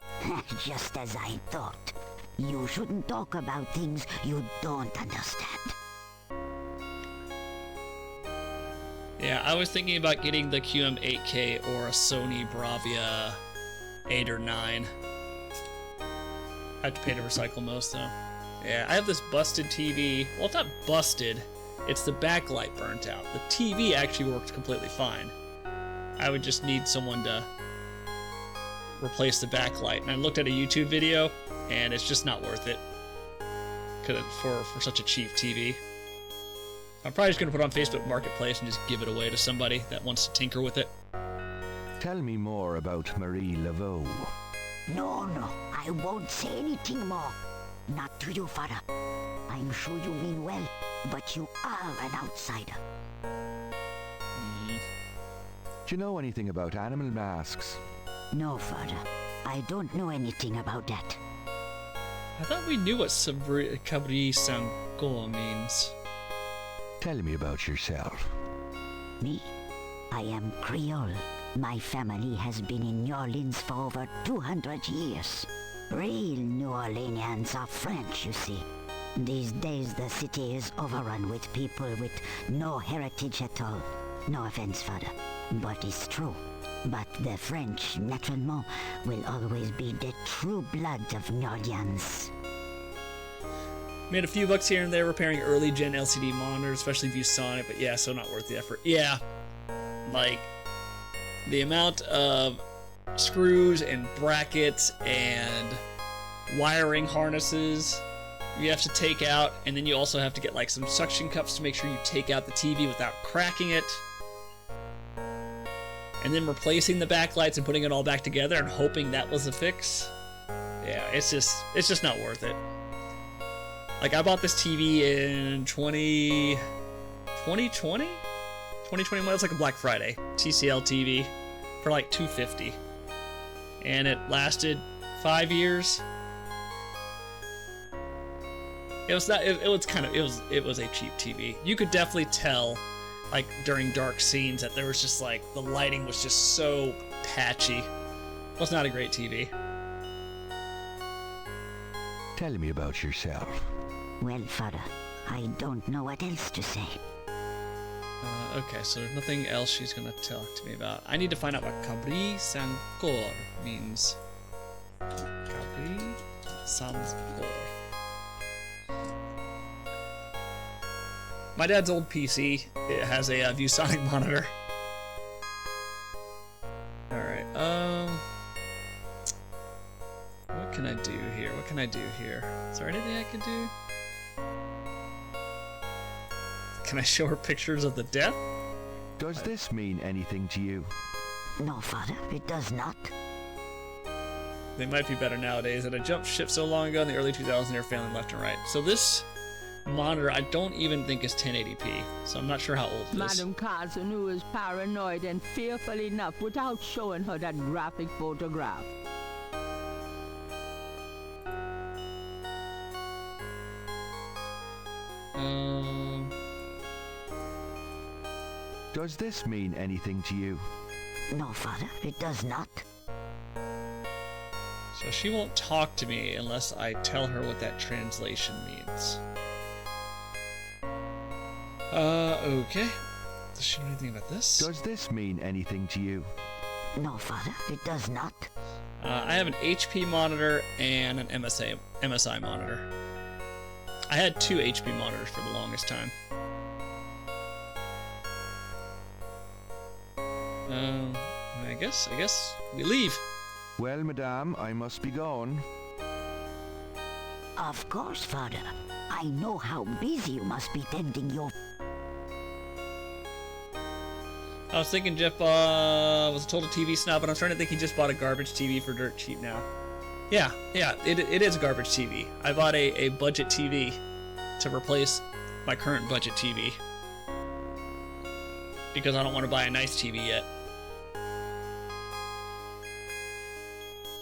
Speaker 7: Just as I thought. You shouldn't talk about things you don't understand.
Speaker 1: Yeah, I was thinking about getting the QM8K or a Sony Bravia 8 or 9. I have to pay to recycle most, though. Yeah, I have this busted TV. Well, it's not busted. It's the backlight burnt out. The TV actually worked completely fine. I would just need someone to replace the backlight. And I looked at a YouTube video, and it's just not worth it for such a cheap TV. I'm probably just going to put it on Facebook Marketplace and just give it away to somebody that wants to tinker with it.
Speaker 2: Tell me more about Marie Laveau.
Speaker 7: No, I won't say anything more. Not to you, father. I'm sure you mean well, but you are an outsider.
Speaker 2: Do you know anything about animal masks?
Speaker 7: No, father. I don't know anything about that.
Speaker 1: I thought we knew what Cabri Sango means.
Speaker 2: Tell me about yourself.
Speaker 7: Me? I am Creole. My family has been in New Orleans for over 200 years. Real New Orleanians are French, you see. These days the city is overrun with people with no heritage at all. No offense, father, but it's true. But the French, naturellement, will always be the true blood of New Orleans.
Speaker 1: Made a few bucks here and there repairing early gen LCD monitors, especially ViewSonic, but yeah, so not worth the effort. Yeah, like the amount of screws and brackets and wiring harnesses you have to take out, and then you also have to get like some suction cups to make sure you take out the TV without cracking it, and then replacing the backlights and putting it all back together and hoping that was the fix. Yeah, it's just not worth it. Like, I bought this TV in 2020? 2021, it was like a Black Friday TCL TV for like $250, and it lasted 5 years. It was not. It was a cheap TV. You could definitely tell, like during dark scenes, that there was just like the lighting was just so patchy. It was not a great TV.
Speaker 2: Tell me about yourself.
Speaker 7: Well, father, I don't know what else to say.
Speaker 1: Okay, so there's nothing else she's gonna talk to me about. I need to find out what Cabri Sancor means. Cabri Sancor. My dad's old PC, it has a ViewSonic monitor. Alright, what can I do here? What can I do here? Is there anything I can do? Can I show her pictures of the death?
Speaker 2: Does this mean anything to you?
Speaker 7: No, father, it does not.
Speaker 1: They might be better nowadays. And I jumped ship so long ago in the early 2000s, they were failing left and right. So this monitor, I don't even think is 1080p. So I'm not sure how old it is.
Speaker 4: Madame Cazeneuve is paranoid and fearful enough without showing her that graphic photograph.
Speaker 2: Does this mean anything to you?
Speaker 7: No, father, it does not.
Speaker 1: So she won't talk to me unless I tell her what that translation means. Okay. Does she know anything about this?
Speaker 2: Does this mean anything to you?
Speaker 7: No, father, it does not.
Speaker 1: I have an HP monitor and an MSI monitor. I had 2 HP monitors for the longest time. I guess we leave.
Speaker 2: Well, madame, I must be going.
Speaker 7: Of course, Father. I know how busy you must be tending your...
Speaker 1: I was thinking Jeff was a total TV snob, but I'm starting to think he just bought a garbage TV for dirt cheap now. Yeah, it is a garbage TV. I bought a budget TV to replace my current budget TV because I don't want to buy a nice TV yet.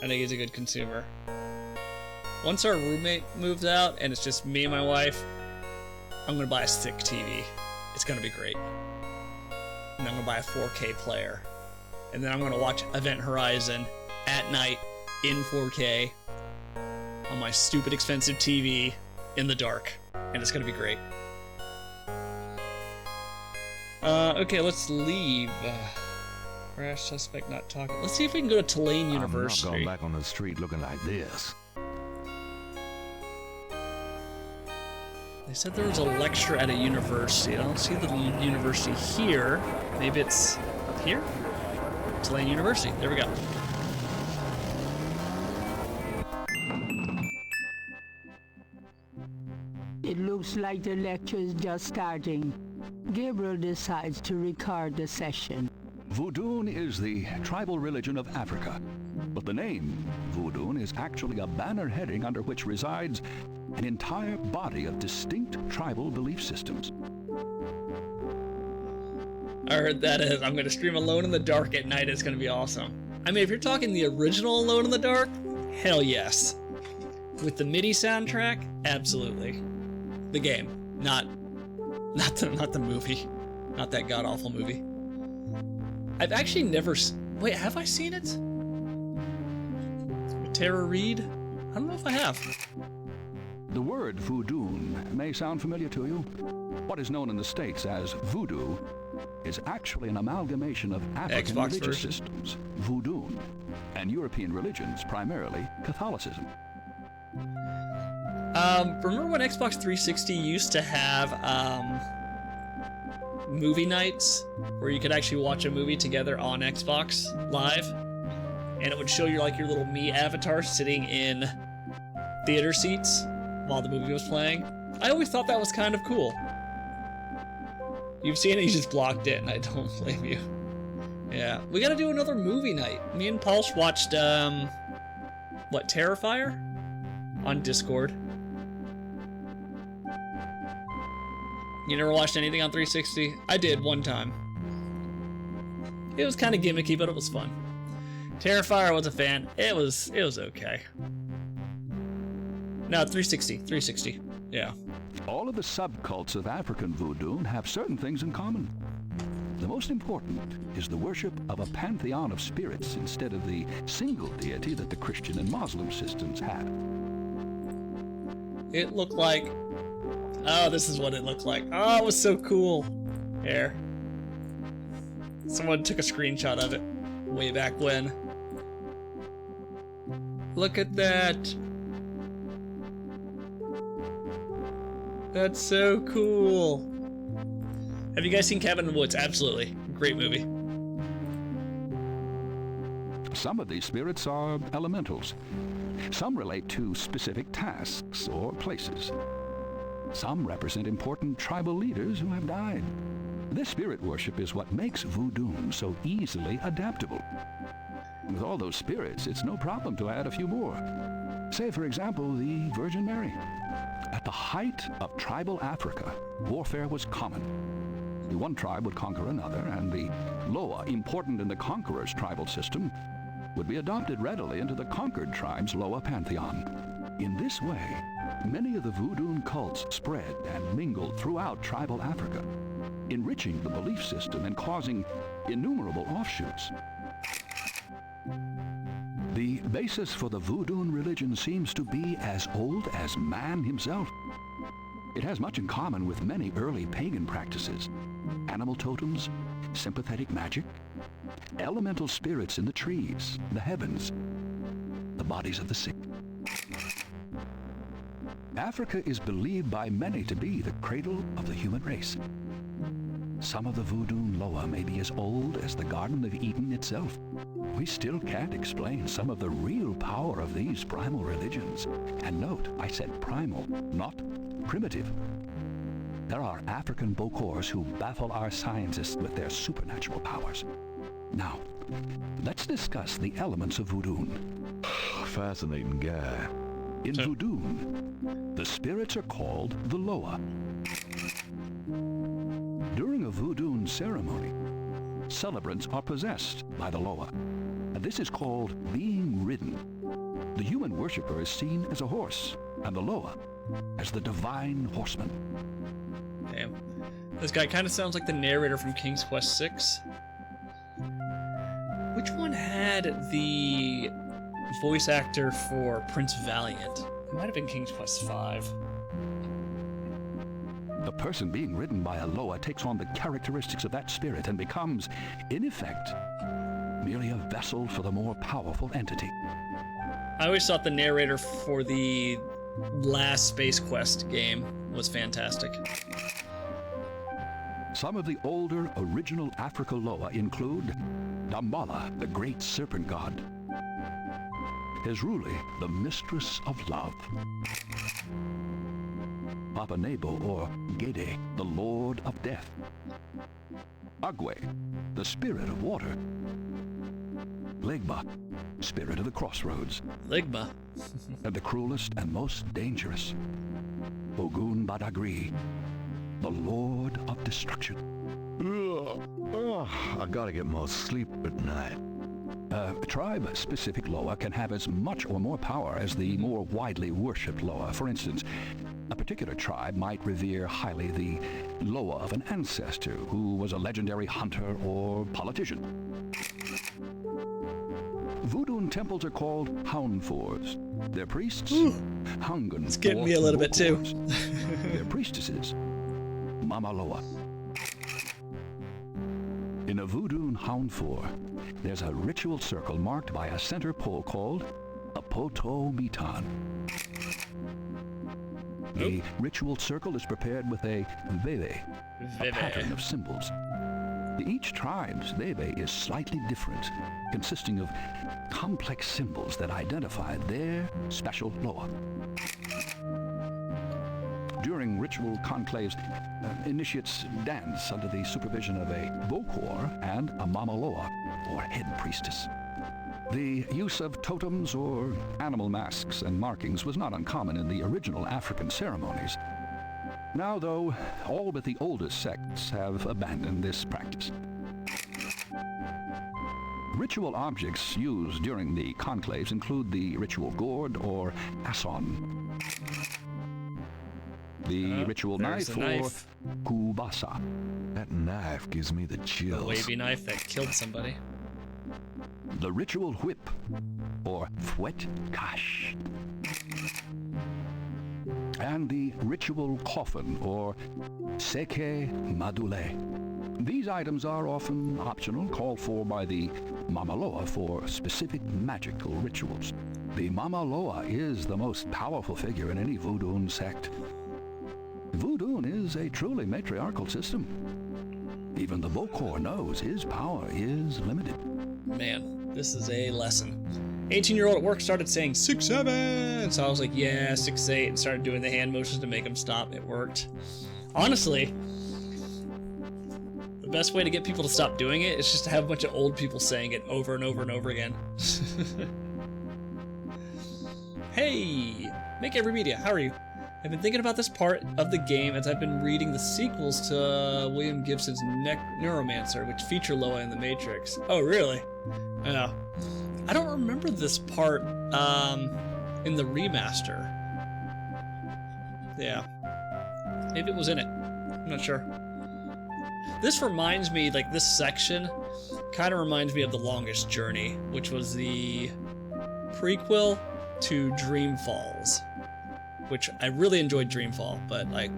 Speaker 1: I think he's a good consumer. Once our roommate moves out and it's just me and my wife, I'm gonna buy a sick TV. It's gonna be great. And I'm gonna buy a 4K player. And then I'm gonna watch Event Horizon at night in 4K on my stupid expensive TV in the dark. And it's gonna be great. Okay, let's leave. Crash suspect not talking. Let's see if we can go to Tulane University.
Speaker 2: I'm not going back on the street looking like this.
Speaker 1: They said there was a lecture at a university. I don't see the university here. Maybe it's up here? Tulane University. There we go.
Speaker 4: It looks like the lecture is just starting. Gabriel decides to record the session.
Speaker 12: Voodoo is the tribal religion of Africa, but the name Voodoo is actually a banner heading under which resides an entire body of distinct tribal belief systems.
Speaker 1: I heard that is. I'm going to stream Alone in the Dark at night. It's going to be awesome. I mean, if you're talking the original Alone in the Dark, hell yes. With the MIDI soundtrack, absolutely. The game, not the movie, not that god-awful movie. I've actually never... Wait, have I seen it? Tara Reid? I don't know if I have.
Speaker 12: The word voodoo may sound familiar to you. What is known in the States as voodoo is actually an amalgamation of African
Speaker 1: Xbox
Speaker 12: religious
Speaker 1: version.
Speaker 12: systems, voodoo, and European religions, primarily Catholicism.
Speaker 1: Remember when Xbox 360 used to have movie nights where you could actually watch a movie together on Xbox Live, and it would show you like your little me avatar sitting in theater seats while the movie was playing? I always thought that was kind of cool. You've seen it, you just blocked it, and I don't blame you. Yeah, we gotta do another movie night. Me and Pulse watched what, Terrifier? On Discord. You never watched anything on 360? I did one time. It was kind of gimmicky, but it was fun. Terrifier was a fan. It was okay. No, 360. Yeah.
Speaker 12: All of the subcults of African voodoo have certain things in common. The most important is the worship of a pantheon of spirits instead of the single deity that the Christian and Muslim systems have.
Speaker 1: It looked like... Oh, this is what it looked like. Oh, it was so cool. Here. Someone took a screenshot of it way back when. Look at that. That's so cool. Have you guys seen Cabin in the Woods? Absolutely. Great movie.
Speaker 12: Some of these spirits are elementals. Some relate to specific tasks or places. Some represent important tribal leaders who have died. This spirit worship is what makes voodoo so easily adaptable. With all those spirits, it's no problem to add a few more. Say, for example, the Virgin Mary. At the height of tribal Africa, warfare was common. The one tribe would conquer another, and the Loa, important in the conqueror's tribal system, would be adopted readily into the conquered tribe's Loa pantheon. In this way, many of the voodoo cults spread and mingled throughout tribal Africa, enriching the belief system and causing innumerable offshoots. The basis for the voodoo religion seems to be as old as man himself. It has much in common with many early pagan practices: animal totems, sympathetic magic, elemental spirits in the trees, the heavens, the bodies of the sick. Africa is believed by many to be the cradle of the human race. Some of the voodoo Loa may be as old as the Garden of Eden itself. We still can't explain some of the real power of these primal religions. And note, I said primal, not primitive. There are African Bokors who baffle our scientists with their supernatural powers. Now, let's discuss the elements of voodoo.
Speaker 2: Fascinating guy.
Speaker 12: In voodoo, the spirits are called the Loa. During a voodoo ceremony, celebrants are possessed by the Loa, and this is called being ridden. The human worshiper is seen as a horse, and the Loa as the divine horseman.
Speaker 1: Damn. This guy kind of sounds like the narrator from King's Quest 6. Which one had the voice actor for Prince Valiant? It might have been King's Quest 5.
Speaker 12: A person being ridden by a Loa takes on the characteristics of that spirit and becomes, in effect, merely a vessel for the more powerful entity.
Speaker 1: I always thought the narrator for the last Space Quest game was fantastic.
Speaker 12: Some of the older original Africa Loa include Dambala, the great serpent god, Hezruli, the mistress of love, Papa Nebo or Gede, the lord of death, Agwe, the spirit of water, Legba, spirit of the crossroads,
Speaker 1: Legba,
Speaker 12: and the cruelest and most dangerous, Ogun Badagri, the lord of destruction.
Speaker 2: I gotta get more sleep at night.
Speaker 12: A tribe-specific Loa can have as much or more power as the more widely worshipped Loa. For instance, a particular tribe might revere highly the Loa of an ancestor who was a legendary hunter or politician. Voodoo temples are called Houndfors. Their priests, Hungan.
Speaker 1: It's getting me a little bit too.
Speaker 12: Their priestesses, Mama Loa. In a voodoo Houndfor, there's a ritual circle marked by a center pole called a poto mitan. The ritual circle is prepared with a veve, a pattern of symbols. Each tribe's veve is slightly different, consisting of complex symbols that identify their special Loa. During ritual conclaves, initiates dance under the supervision of a Bokor and a Mama Loa, or head priestess. The use of totems or animal masks and markings was not uncommon in the original African ceremonies. Now, though, all but the oldest sects have abandoned this practice. Ritual objects used during the conclaves include the ritual gourd or asson, the ritual knife or kubasa.
Speaker 2: That knife gives me the chills.
Speaker 1: The wavy knife that killed somebody.
Speaker 12: The ritual whip or fouet cash. And the ritual coffin or seke madule. These items are often optional, called for by the Mama Loa for specific magical rituals. The Mama Loa is the most powerful figure in any voodoo sect. Voodoo is a truly matriarchal system. Even the Bokor knows his power is limited.
Speaker 1: Man, this is a lesson. 18-year-old at work started saying 6'7", so I was like, yeah, 6'8", and started doing the hand motions to make him stop. It worked. Honestly, the best way to get people to stop doing it is just to have a bunch of old people saying it over and over and over again. Hey, Make Every Media, how are you? I've been thinking about this part of the game as I've been reading the sequels to William Gibson's Neuromancer, which feature Loa in the Matrix. Oh, really? Yeah. I don't remember this part in the remaster. Yeah. Maybe it was in it. I'm not sure. This reminds me, like, this section kind of reminds me of The Longest Journey, which was the prequel to Dream Falls, which I really enjoyed Dreamfall, but, like,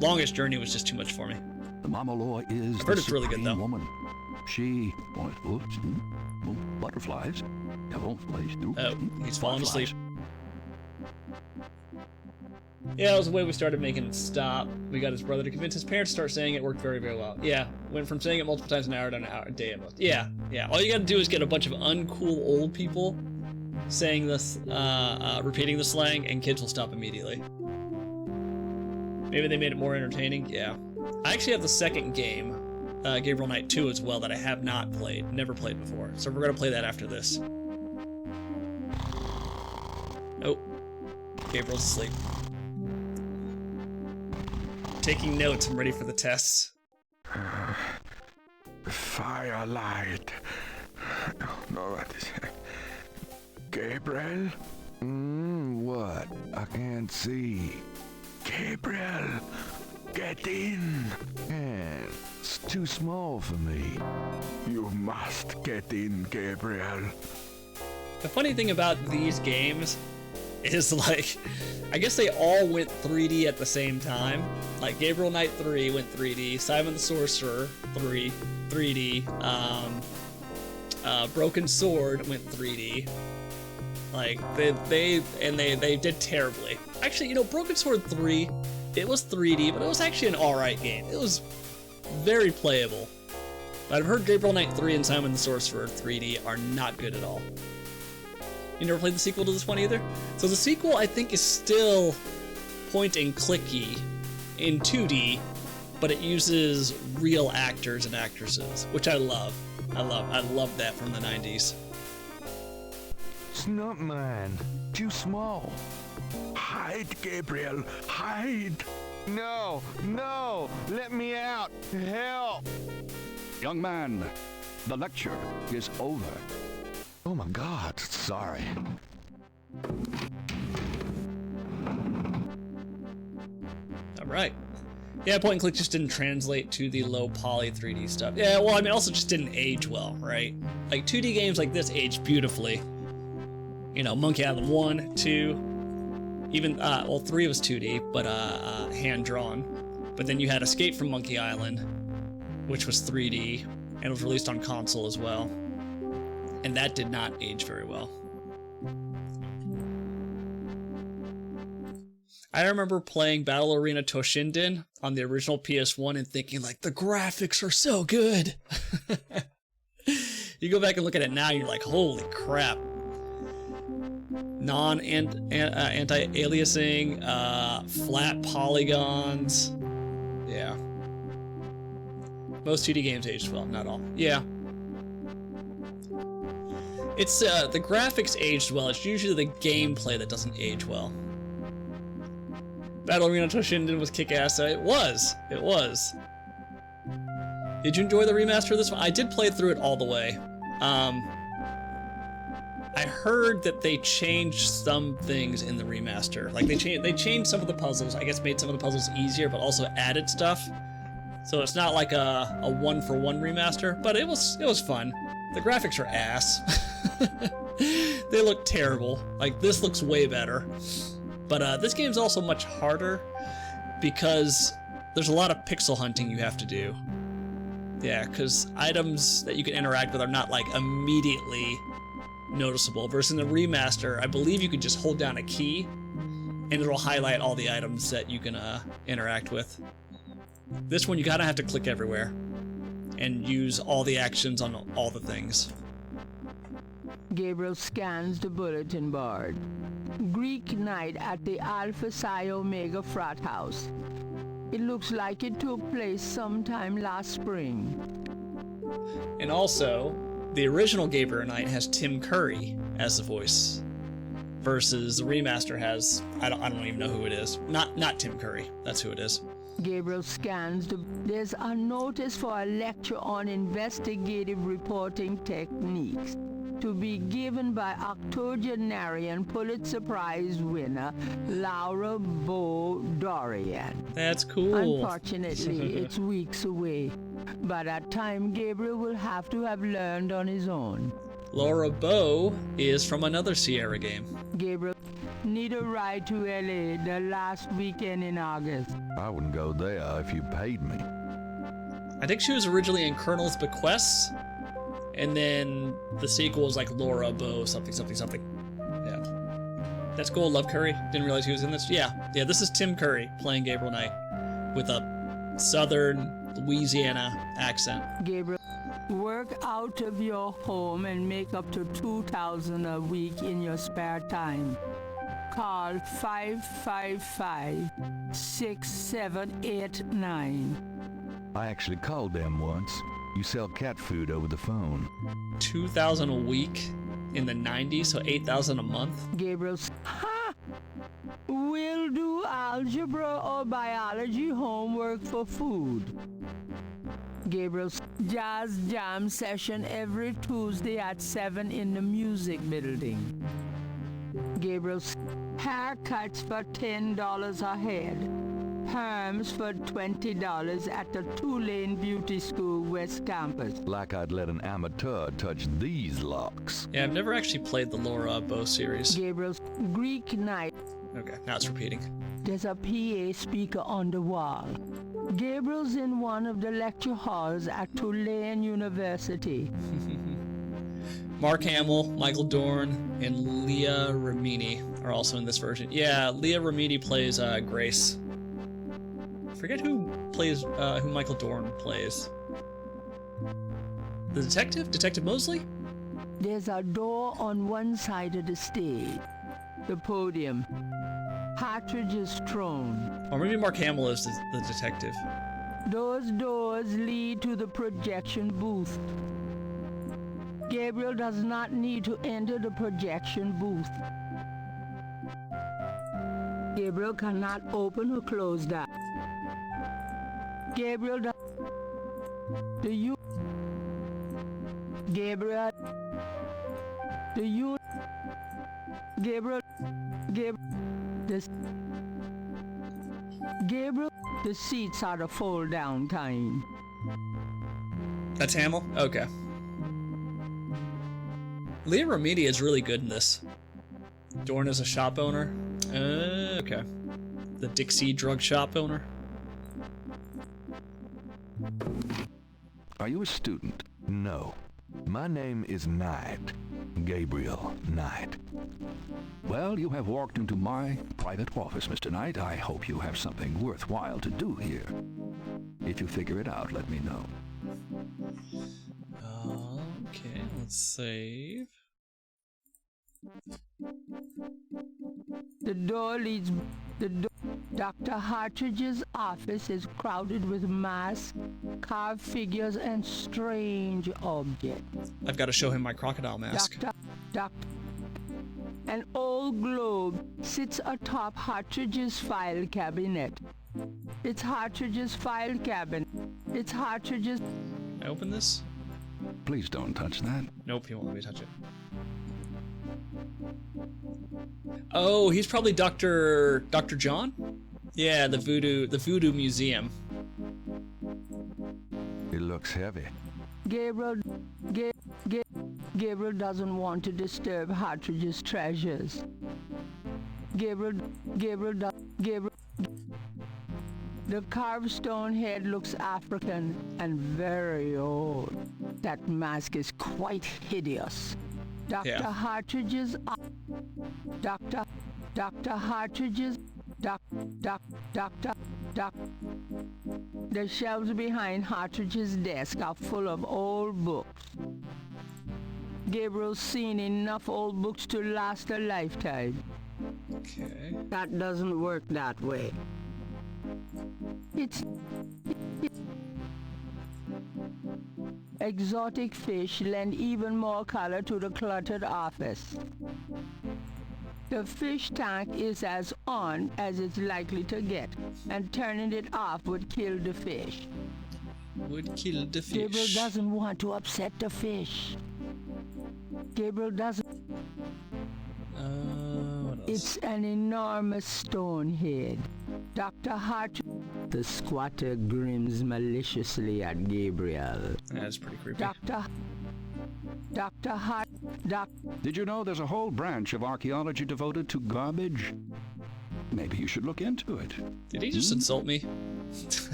Speaker 1: Longest Journey was just too much for me.
Speaker 12: The Mama Loa is
Speaker 1: I've heard it's really good, though.
Speaker 12: Woman. She, butterflies,
Speaker 1: Oh, he's falling asleep. Yeah, that was the way we started making it stop. We got his brother to convince his parents to start saying it. Worked very, very well. Yeah, went from saying it multiple times an hour to an hour a day at most. Yeah, yeah. All you gotta do is get a bunch of uncool old people saying this, repeating the slang, and kids will stop immediately. Maybe they made it more entertaining. Yeah. I actually have the second game, Gabriel Knight 2 as well, that I have not played. Never played before. So we're gonna play that after this. Oh, Gabriel's asleep. Taking notes. I'm ready for the tests.
Speaker 10: Firelight. No, what is it? Gabriel?
Speaker 2: What? I can't see.
Speaker 10: Gabriel, get in.
Speaker 2: Can't. It's too small for me.
Speaker 10: You must get in, Gabriel.
Speaker 1: The funny thing about these games is, like, I guess they all went 3D at the same time. Like, Gabriel Knight 3 went 3D, Simon the Sorcerer 3D, Broken Sword went 3D. Like, they did terribly. Actually, you know, Broken Sword 3, it was 3D, but it was actually an alright game. It was very playable. But I've heard Gabriel Knight 3 and Simon the Sorcerer 3D are not good at all. You never played the sequel to this one either? So the sequel, I think, is still point and clicky in 2D, but it uses real actors and actresses, which I love. I love that from the 90s.
Speaker 2: It's not mine. Too small.
Speaker 10: Hide, Gabriel, hide.
Speaker 2: No, no, let me out. Help.
Speaker 12: Young man, the lecture is over.
Speaker 2: Oh my God, sorry.
Speaker 1: All right. Yeah, point and click just didn't translate to the low poly 3D stuff. Yeah, well, I mean, also just didn't age well, right? Like 2D games like this aged beautifully. You know, Monkey Island 1, 2, even, well, 3 was 2D, but hand-drawn. But then you had Escape from Monkey Island, which was 3D, and it was released on console as well. And that did not age very well. I remember playing Battle Arena Toshinden on the original PS1 and thinking, like, the graphics are so good. You go back and look at it now, and you're like, holy crap. Anti-aliasing, flat polygons. Yeah. Most 2D games aged well, not all. Yeah. It's, the graphics aged well. It's usually the gameplay that doesn't age well. Battle Arena Toshinden was kick-ass. It was. It was. Did you enjoy the remaster of this one? I did play through it all the way. I heard that they changed some things in the remaster. Like, they changed some of the puzzles. I guess made some of the puzzles easier, but also added stuff. So it's not like a one-for-one remaster, but it was fun. The graphics are ass. They look terrible. Like, this looks way better. But this game's also much harder because there's a lot of pixel hunting you have to do. Yeah, because items that you can interact with are not, like, immediately noticeable. Versus in the remaster, I believe you can just hold down a key and it'll highlight all the items that you can interact with. This one, you gotta have to click everywhere and use all the actions on all the things.
Speaker 4: Gabriel scans the bulletin board. Greek night at the Alpha Psi Omega frat house. It looks like it took place sometime last spring.
Speaker 1: And also, the original Gabriel Knight has Tim Curry as the voice, versus the remaster has, I don't even know who it is. Not Tim Curry. That's who it is.
Speaker 4: Gabriel scans there's a notice for a lecture on investigative reporting techniques to be given by octogenarian Pulitzer Prize winner Laura Dorian.
Speaker 1: That's cool.
Speaker 4: Unfortunately, it's weeks away, but that time Gabriel will have to have learned on his own.
Speaker 1: Laura Bow is from another Sierra game.
Speaker 4: Gabriel, need a ride to LA the last weekend in August.
Speaker 2: I wouldn't go there if you paid me.
Speaker 1: I think she was originally in Colonel's Bequests, And then the sequel was like Laura Bow something something something. Yeah. That's cool. Love Curry. Didn't realize he was in this. Yeah. Yeah, this is Tim Curry playing Gabriel Knight with a southern Louisiana accent.
Speaker 4: Gabriel, work out of your home and make up to $2,000 a week in your spare time. Call 555-6789.
Speaker 2: I actually called them once. You sell cat food over the phone.
Speaker 1: $2,000 a week in the 90s, so $8,000 a month.
Speaker 4: Gabriel, ha! We'll do algebra or biology homework for food. Gabriel's jazz jam session every Tuesday at 7 in the music building. Gabriel's haircuts for $10 a head. Perms for $20 at the Tulane Beauty School West Campus.
Speaker 2: Like I'd let an amateur touch these locks.
Speaker 1: Yeah, I've never actually played the Laura Bow series.
Speaker 4: Gabriel's Greek night.
Speaker 1: Okay, now it's repeating.
Speaker 4: There's a PA speaker on the wall. Gabriel's in one of the lecture halls at Tulane University.
Speaker 1: Mark Hamill, Michael Dorn, and Leah Remini are also in this version. Yeah, Leah Remini plays Grace. Forget who Michael Dorn plays. The detective? Detective Mosley?
Speaker 4: There's a door on one side of the stage. The podium. Partridge's throne.
Speaker 1: Or maybe Mark Hamill is the detective.
Speaker 4: Those doors lead to the projection booth. Gabriel does not need to enter the projection booth. Gabriel cannot open or close that. Gabriel does... Do you... Gabriel... Do you... Gabriel... Gabriel... The seats are the fold-down kind.
Speaker 1: That's Hamill? Okay. Leah Remini is really good in this. Dorn is a shop owner. Okay. The Dixie drug shop owner.
Speaker 2: Are you a student? No. My name is Knight. Gabriel Knight.
Speaker 12: Well, you have walked into my private office, Mr. Knight. I hope you have something worthwhile to do here. If you figure it out, let me know.
Speaker 1: Okay, let's save.
Speaker 4: The door leads... Dr. Hartridge's office is crowded with masks, carved figures, and strange objects.
Speaker 1: I've got to show him my crocodile mask.
Speaker 4: An old globe sits atop Hartridge's file cabinet. It's Hartridge's file cabinet. It's Hartridge's...
Speaker 1: Can I open this?
Speaker 12: Please don't touch that.
Speaker 1: Nope, he won't let me touch it. Oh, he's probably Dr. John? Yeah, the Voodoo Museum.
Speaker 2: It looks heavy.
Speaker 4: Gabriel doesn't want to disturb Hartridge's treasures. The carved stone head looks African and very old. That mask is quite hideous. Dr. Hartridge's... The shelves behind Hartridge's desk are full of old books. Gabriel's seen enough old books to last a lifetime.
Speaker 1: Okay.
Speaker 4: That doesn't work that way. Exotic fish lend even more color to the cluttered office. The fish tank is as on as it's likely to get, and turning it off would kill the fish. Gabriel doesn't want to upset the fish. Gabriel doesn't...
Speaker 1: what else?
Speaker 4: It's an enormous stone head. Dr. Hart... The squatter grins maliciously at Gabriel.
Speaker 1: That's pretty creepy.
Speaker 4: Dr. Hart...
Speaker 12: Did you know there's a whole branch of archaeology devoted to garbage? Maybe you should look into it.
Speaker 1: Did he just insult me?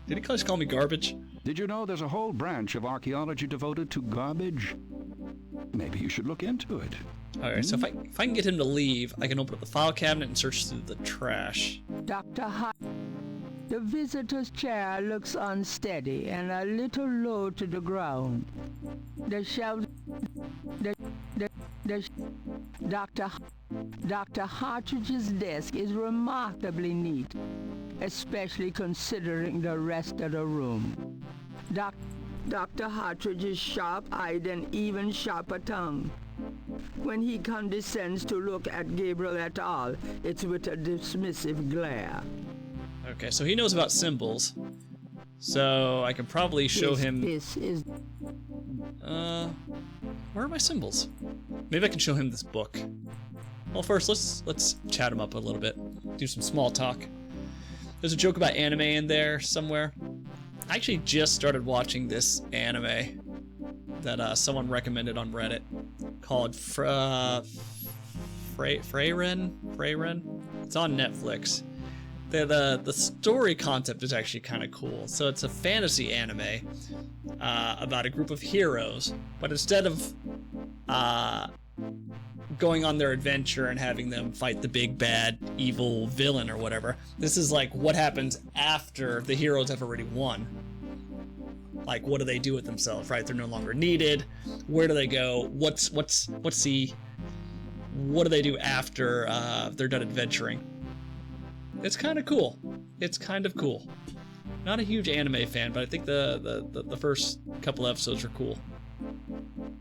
Speaker 1: Did he just call me garbage?
Speaker 12: Did you know there's a whole branch of archaeology devoted to garbage? Maybe you should look into it.
Speaker 1: Alright, so if I can get him to leave, I can open up the file cabinet and search through the trash.
Speaker 4: Dr. Hart, the visitor's chair looks unsteady and a little low to the ground. The shelves... Dr. Hartridge's desk is remarkably neat, especially considering the rest of the room. Dr. Hartridge is sharp-eyed and even sharper-tongued. When he condescends to look at Gabriel et al., it's with a dismissive glare.
Speaker 1: Okay, so he knows about symbols. So I can probably show him...
Speaker 4: This is...
Speaker 1: where are my symbols? Maybe I can show him this book. Well, first, let's chat him up a little bit. Do some small talk. There's a joke about anime in there somewhere. I actually just started watching this anime that someone recommended on Reddit called Freyren? It's on Netflix. The story concept is actually kind of cool. So it's a fantasy anime about a group of heroes, but instead of going on their adventure and having them fight the big bad evil villain or whatever, this is like what happens after the heroes have already won. Like, what do they do with themselves, right? They're no longer needed. Where do they go? What do they do after they're done adventuring? It's kind of cool. It's kind of cool. Not a huge anime fan, but I think the first couple episodes are cool.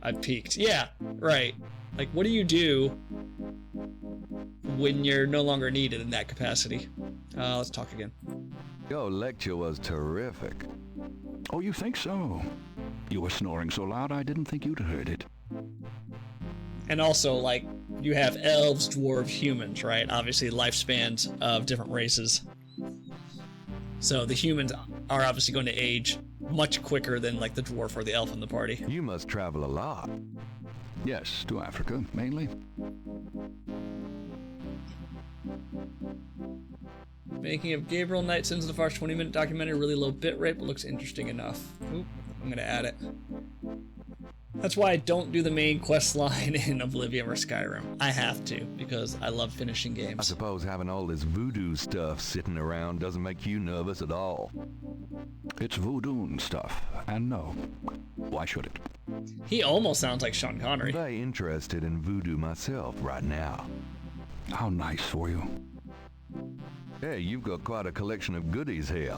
Speaker 1: I peaked. Yeah, right. Like, what do you do when you're no longer needed in that capacity? Let's talk again.
Speaker 2: Your lecture was terrific.
Speaker 12: Oh, you think so? You were snoring so loud I didn't think you'd heard it.
Speaker 1: And also, like, you have elves, dwarves, humans, right? Obviously, lifespans of different races. So the humans are obviously going to age much quicker than, like, the dwarf or the elf in the party.
Speaker 2: You must travel a lot.
Speaker 12: Yes, to Africa, mainly.
Speaker 1: Making of Gabriel Knight sends the first 20-minute documentary, really low bitrate, but looks interesting enough. Oop, I'm gonna add it. That's why I don't do the main quest line in Oblivion or Skyrim. I have to, because I love finishing games.
Speaker 2: I suppose having all this voodoo stuff sitting around doesn't make you nervous at all.
Speaker 12: It's voodoo stuff, and no. Why should it?
Speaker 1: He almost sounds like Sean Connery.
Speaker 2: I'm very interested in voodoo myself right now.
Speaker 12: How nice for you.
Speaker 2: Hey, you've got quite a collection of goodies here.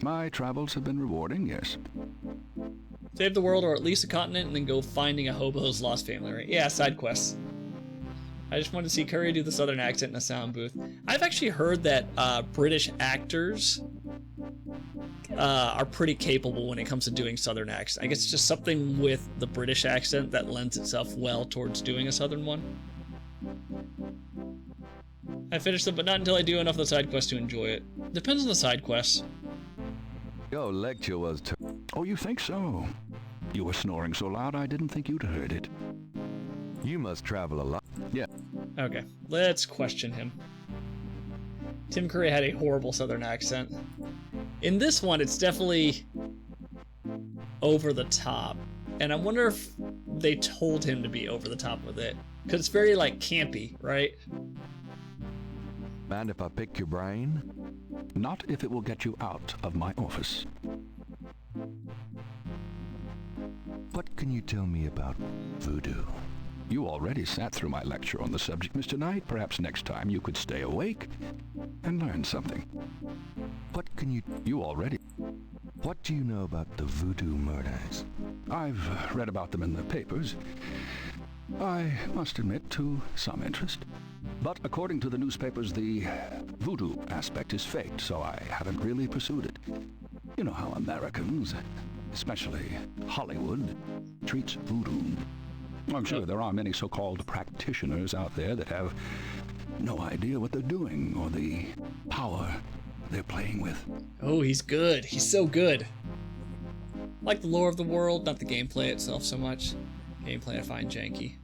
Speaker 12: My travels have been rewarding, yes.
Speaker 1: Save the world or at least a continent and then go finding a hobo's lost family, right? Yeah, side quests. I just wanted to see Curry do the southern accent in a sound booth. I've actually heard that British actors are pretty capable when it comes to doing southern accents. I guess it's just something with the British accent that lends itself well towards doing a southern one. I finished them, but not until I do enough of the side quests to enjoy it. Depends on the side quests.
Speaker 2: Your lecture was
Speaker 12: Oh, you think so? You were snoring so loud I didn't think you'd heard it.
Speaker 2: You must travel a lot.
Speaker 12: Yeah.
Speaker 1: Okay, let's question him. Tim Curry had a horrible southern accent. In this one, it's definitely over the top. And I wonder if they told him to be over the top with it. Because it's very, like, campy, right?
Speaker 2: Mind if I pick your brain?
Speaker 12: Not if it will get you out of my office.
Speaker 2: What can you tell me about voodoo?
Speaker 12: You already sat through my lecture on the subject, Mr. Knight. Perhaps next time you could stay awake and learn something.
Speaker 2: What can you...
Speaker 12: You already...
Speaker 2: What do you know about the voodoo murders?
Speaker 12: I've read about them in the papers. I must admit, to some interest. But according to the newspapers, the voodoo aspect is faked, so I haven't really pursued it. You know how Americans, especially Hollywood, treats voodoo. I'm sure there are many so-called practitioners out there that have no idea what they're doing or the power they're playing with.
Speaker 1: Oh, he's good. He's so good. I like the lore of the world, not the gameplay itself so much. Gameplay I find janky.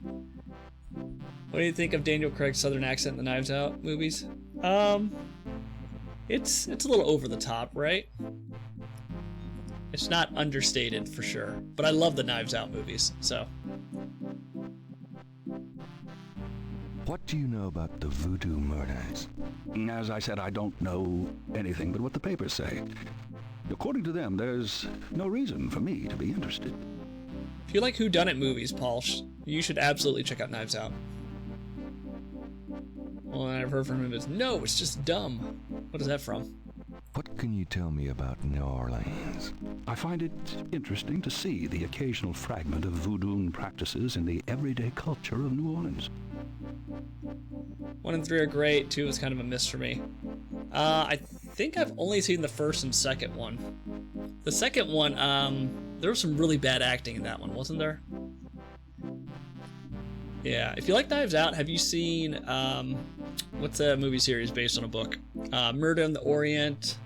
Speaker 1: What do you think of Daniel Craig's southern accent in the Knives Out movies? It's a little over the top, right? It's not understated for sure, but I love the Knives Out movies, so.
Speaker 2: What do you know about the voodoo murders?
Speaker 12: As I said, I don't know anything but what the papers say. According to them, there's no reason for me to be interested.
Speaker 1: If you like whodunit movies, Paul, you should absolutely check out Knives Out. All I've heard from him is, no, it's just dumb. What is that from?
Speaker 2: What can you tell me about New Orleans?
Speaker 12: I find it interesting to see the occasional fragment of voodoo practices in the everyday culture of New Orleans.
Speaker 1: 1 and 3 are great. 2 is kind of a miss for me. I think I've only seen the first and second one. The second one, there was some really bad acting in that one, wasn't there? Yeah. If you like Knives Out, have you seen, what's that movie series based on a book? Murder in the Orient,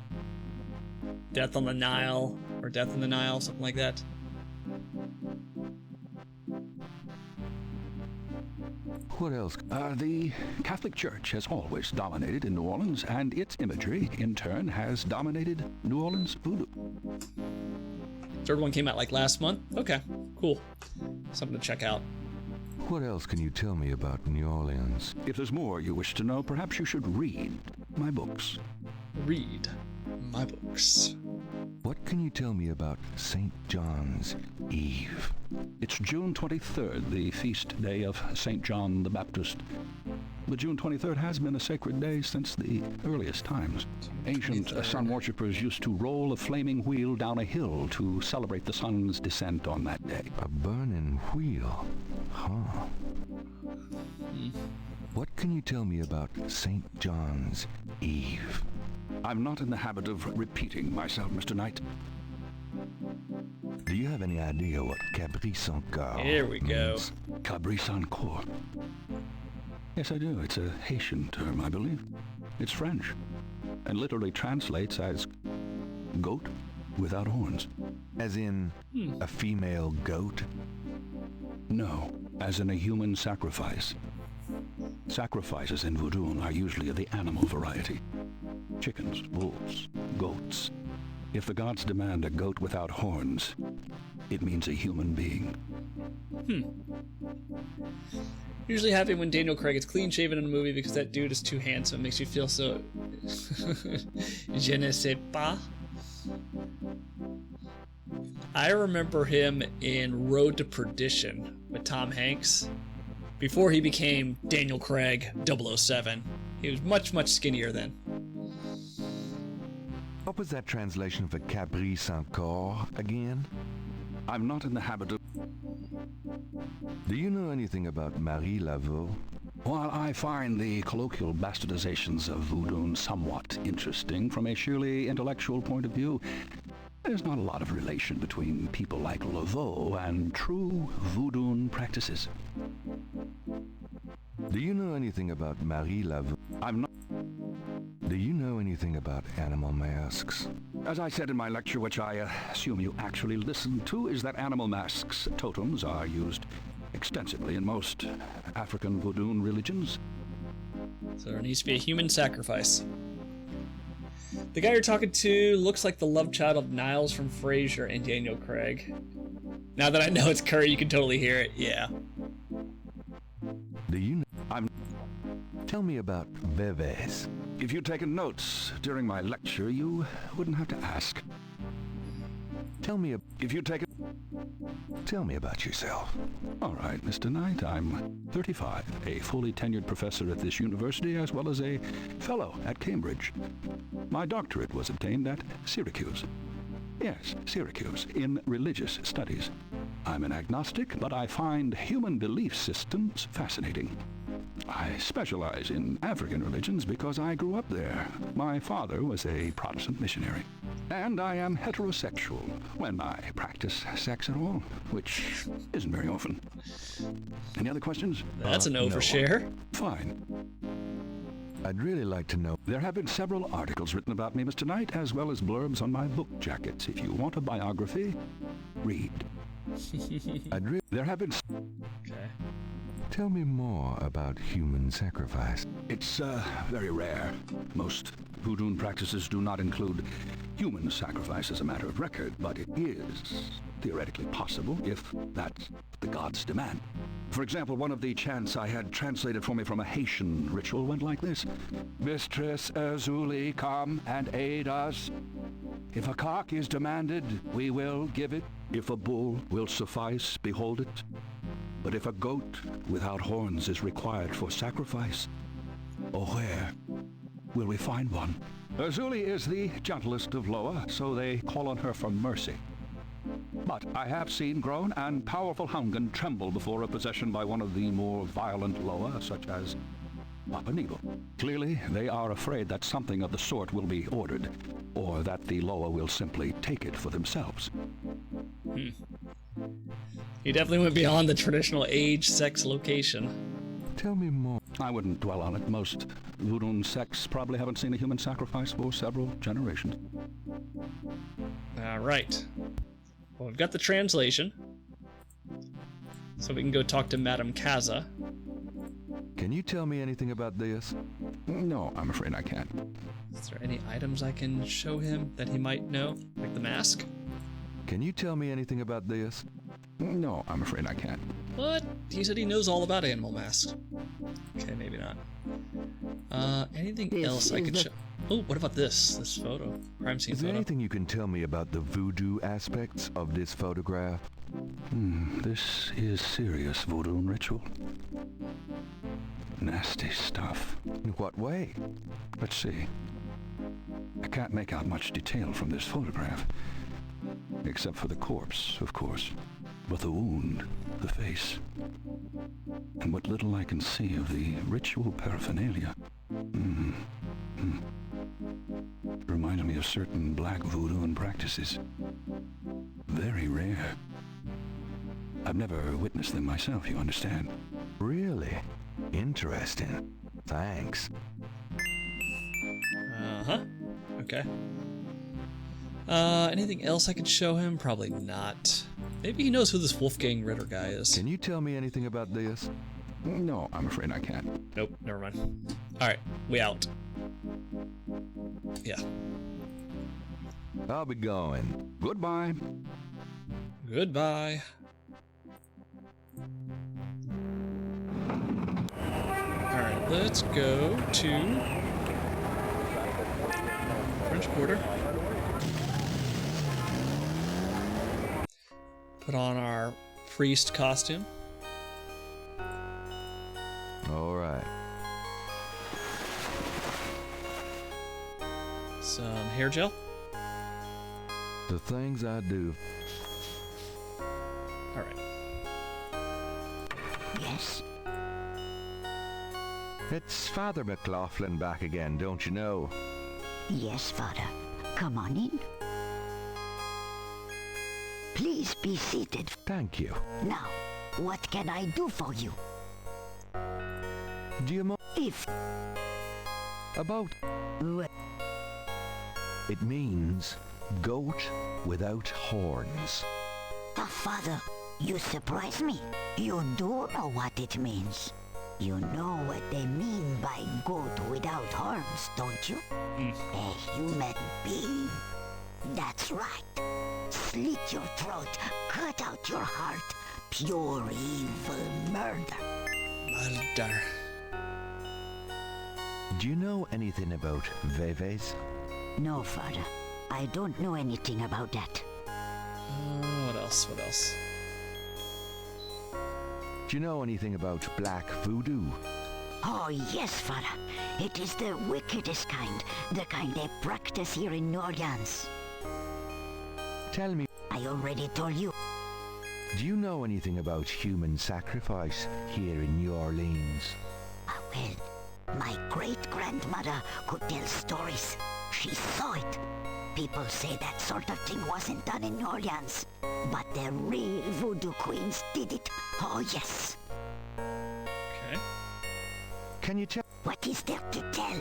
Speaker 1: Death on the Nile, or Death in the Nile, something like that.
Speaker 2: What else?
Speaker 12: The Catholic Church has always dominated in New Orleans, and its imagery, in turn, has dominated New Orleans voodoo.
Speaker 1: Third one came out like last month? Okay, cool. Something to check out.
Speaker 2: What else can you tell me about New Orleans?
Speaker 12: If there's more you wish to know, perhaps you should read my books.
Speaker 1: Read my books.
Speaker 2: What can you tell me about St. John's Eve?
Speaker 12: It's June 23rd, the feast day of St. John the Baptist. But June 23rd has been a sacred day since the earliest times. Ancient sun worshippers used to roll a flaming wheel down a hill to celebrate the sun's descent on that day.
Speaker 2: A burning wheel? Huh. What can you tell me about St. John's Eve?
Speaker 12: I'm not in the habit of repeating myself, Mr. Knight.
Speaker 2: Do you have any idea what Cabri Sans Corps
Speaker 1: Here we go.
Speaker 2: means?
Speaker 12: Cabri Sans Corps. Yes, I do. It's a Haitian term, I believe. It's French, and literally translates as goat without horns.
Speaker 2: As in a female goat?
Speaker 12: No, as in a human sacrifice. Sacrifices in voodoo are usually of the animal variety. Chickens, wolves, goats. If the gods demand a goat without horns, it means a human being.
Speaker 1: Usually happy when Daniel Craig is clean shaven in a movie because that dude is too handsome. It makes you feel so... Je ne sais pas. I remember him in Road to Perdition with Tom Hanks. Before he became Daniel Craig 007. He was much, much skinnier then.
Speaker 2: What was that translation for Cabri Sans Corps again?
Speaker 12: I'm not in the habit of...
Speaker 2: Do you know anything about Marie Laveau?
Speaker 12: While I find the colloquial bastardizations of voodoo somewhat interesting from a sheerly intellectual point of view, there's not a lot of relation between people like Laveau and true voodoo practices.
Speaker 2: Do you know anything about Marie Laveau?
Speaker 12: I'm not...
Speaker 2: Do you know anything about animal masks?
Speaker 12: As I said in my lecture, which I assume you actually listened to, is that animal masks, totems, are used extensively in most African voodoo religions.
Speaker 1: So there needs to be a human sacrifice. The guy you're talking to looks like the love child of Niles from Frasier and Daniel Craig. Now that I know it's Curry, you can totally hear it. Yeah.
Speaker 2: Do you know? Tell me about Veves.
Speaker 12: If you'd taken notes during my lecture, you wouldn't have to ask.
Speaker 2: Tell me
Speaker 12: Tell
Speaker 2: me about yourself.
Speaker 12: All right, Mr. Knight, I'm 35, a fully tenured professor at this university, as well as a fellow at Cambridge. My doctorate was obtained at Syracuse. Yes, Syracuse, in religious studies. I'm an agnostic, but I find human belief systems fascinating. I specialize in African religions because I grew up there. My father was a Protestant missionary. And I am heterosexual when I practice sex at all, which isn't very often. Any other questions?
Speaker 1: That's an overshare.
Speaker 12: Fine.
Speaker 2: I'd really like to know.
Speaker 12: There have been several articles written about me, Mr. Knight, as well as blurbs on my book jackets. If you want a biography, read.
Speaker 2: There have been...
Speaker 1: Okay.
Speaker 2: Tell me more about human sacrifice.
Speaker 12: It's very rare. Most voodoo practices do not include human sacrifice as a matter of record, but it is theoretically possible if that's the gods demand. For example, one of the chants I had translated for me from a Haitian ritual went like this. Mistress Azuli, come and aid us. If a cock is demanded, we will give it. If a bull will suffice, behold it. But if a goat without horns is required for sacrifice, oh, where will we find one? Azuli is the gentlest of Loa, so they call on her for mercy. But I have seen grown and powerful Hungan tremble before a possession by one of the more violent Loa, such as Papa Nebo. Clearly, they are afraid that something of the sort will be ordered, or that the Loa will simply take it for themselves.
Speaker 1: He definitely went beyond the traditional age, sex, location.
Speaker 2: Tell me more.
Speaker 12: I wouldn't dwell on it. Most voodoo sects probably haven't seen a human sacrifice for several generations.
Speaker 1: All right. Well, we've got the translation. So we can go talk to Madame Kaza.
Speaker 2: Can you tell me anything about this?
Speaker 12: No, I'm afraid I can't.
Speaker 1: Is there any items I can show him that he might know? Like the mask?
Speaker 2: Can you tell me anything about this?
Speaker 12: No, I'm afraid I can't.
Speaker 1: What? He said he knows all about animal masks. Okay, maybe not. Anything else I could show? Oh, what about this? This photo. Crime scene
Speaker 2: Is there
Speaker 1: photo.
Speaker 2: anything you can tell me about the voodoo aspects of this photograph?
Speaker 12: This is serious voodoo ritual. Nasty stuff.
Speaker 2: In what way?
Speaker 12: Let's see. I can't make out much detail from this photograph. Except for the corpse, of course. But the wound, the face, and what little I can see of the ritual paraphernalia. Reminded me of certain black voodoo practices. Very rare. I've never witnessed them myself, you understand?
Speaker 2: Really? Interesting. Thanks.
Speaker 1: Uh-huh. Okay. Anything else I could show him? Probably not. Maybe he knows who this Wolfgang Ritter guy is.
Speaker 2: Can you tell me anything about this?
Speaker 12: No, I'm afraid I can't.
Speaker 1: Nope, never mind. Alright, we out. Yeah.
Speaker 2: I'll be going.
Speaker 12: Goodbye.
Speaker 1: Goodbye. Alright, let's go to French Quarter. Put on our priest costume.
Speaker 2: All right.
Speaker 1: Some hair gel.
Speaker 2: The things I do.
Speaker 1: All right.
Speaker 7: Yes?
Speaker 2: It's Father McLaughlin back again, don't you know?
Speaker 7: Yes, Father. Come on in. Please be seated.
Speaker 2: Thank you.
Speaker 7: Now, what can I do for you?
Speaker 2: Do you
Speaker 7: If...
Speaker 2: About...
Speaker 7: Well,
Speaker 2: It means goat without horns.
Speaker 7: Father, you surprise me. You do know what it means. You know what they mean by goat without horns, don't you? A human being. That's right. Slit your throat, cut out your heart. Pure evil murder.
Speaker 1: Murder.
Speaker 2: Do you know anything about Veves?
Speaker 7: No, Father. I don't know anything about that.
Speaker 1: What else? What else?
Speaker 2: Do you know anything about black voodoo?
Speaker 7: Oh, yes, Father. It is the wickedest kind. The kind they practice here in New Orleans.
Speaker 2: Tell me,
Speaker 7: I already told you.
Speaker 2: do you know anything about human sacrifice here in New Orleans?
Speaker 7: Well, my great-grandmother could tell stories. She saw it. People say that sort of thing wasn't done in New Orleans. But the real voodoo queens did it. Oh, yes.
Speaker 1: Okay.
Speaker 2: Can you tell?
Speaker 7: What is there to tell?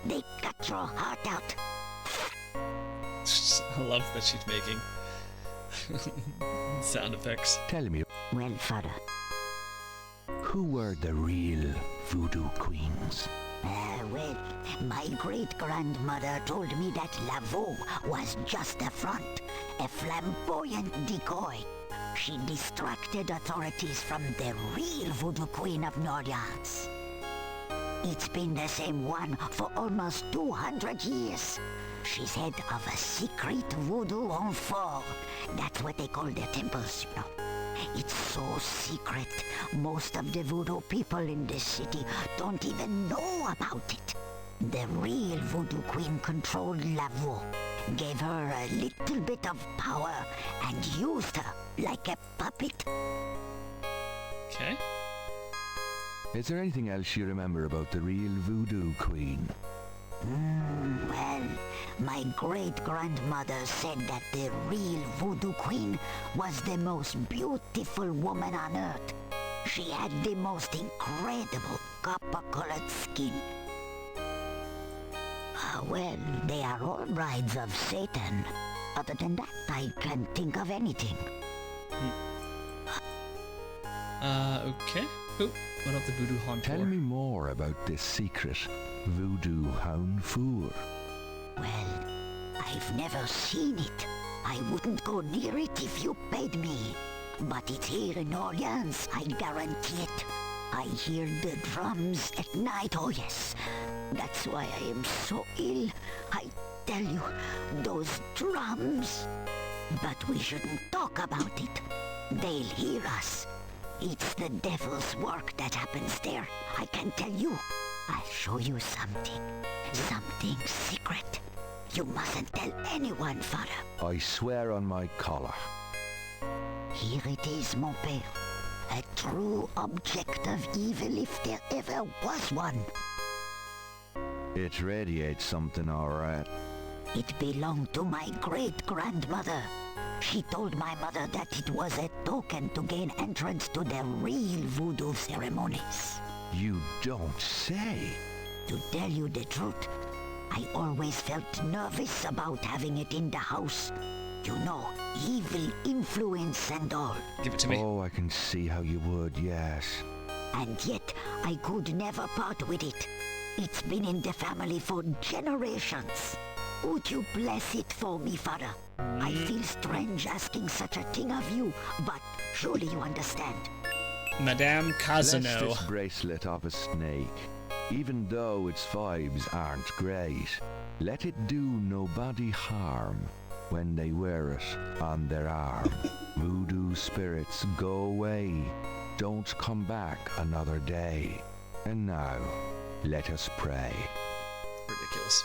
Speaker 7: They cut your heart out.
Speaker 1: I love that she's making sound effects.
Speaker 2: Tell me.
Speaker 7: Well, Father.
Speaker 2: Who were the real voodoo queens?
Speaker 7: Well, my great-grandmother told me that Laveau was just a front, a flamboyant decoy. She distracted authorities from the real voodoo queen of New Orleans. It's been the same one for almost 200 years. She's head of a secret voodoo enfort. That's what they call their temples, you know. It's so secret, most of the voodoo people in this city don't even know about it. The real voodoo queen controlled Laveau, gave her a little bit of power, and used her like a puppet.
Speaker 1: Okay.
Speaker 2: Is there anything else you remember about the real voodoo queen?
Speaker 7: Well, my great-grandmother said that the real voodoo queen was the most beautiful woman on earth. She had the most incredible copper-colored skin. Well, they are all brides of Satan. Other than that, I can't think of anything.
Speaker 1: Okay. Cool. What about the voodoo hauntor?
Speaker 2: Tell me more about this secret voodoo hound four.
Speaker 7: Well, I've never seen it. I wouldn't go near it if you paid me. But it's here in Orleans, I guarantee it. I hear the drums at night, oh yes. That's why I am so ill. I tell you, those drums. But we shouldn't talk about it. They'll hear us. It's the devil's work that happens there. I can tell you. I'll show you something. Something secret. You mustn't tell anyone, Father.
Speaker 2: I swear on my collar.
Speaker 7: Here it is, mon père. A true object of evil if there ever was one.
Speaker 2: It radiates something, all right.
Speaker 7: It belonged to my great-grandmother. She told my mother that it was a token to gain entrance to the real voodoo ceremonies.
Speaker 2: You don't say.
Speaker 7: To tell you the truth, I always felt nervous about having it in the house. You know, evil influence and all.
Speaker 1: Give it to me.
Speaker 2: Oh, I can see how you would, yes.
Speaker 7: And yet, I could never part with it. It's been in the family for generations. Would you bless it for me, Father? I feel strange asking such a thing of you, but surely you understand.
Speaker 1: Madame Casino.
Speaker 2: Bless this bracelet of a snake. Even though its vibes aren't great, let it do nobody harm when they wear it on their arm. Voodoo spirits, go away. Don't come back another day. And now, let us pray.
Speaker 1: Ridiculous.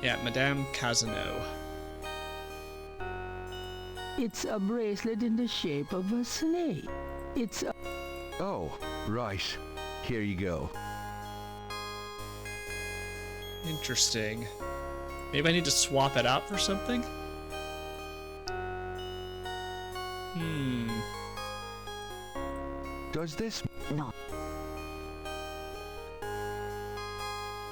Speaker 1: Yeah, Madame Casino.
Speaker 4: It's a bracelet in the shape of a snake. It's a...
Speaker 2: Oh, right. Here you go.
Speaker 1: Interesting. Maybe I need to swap it out for something?
Speaker 2: Does this...
Speaker 7: No.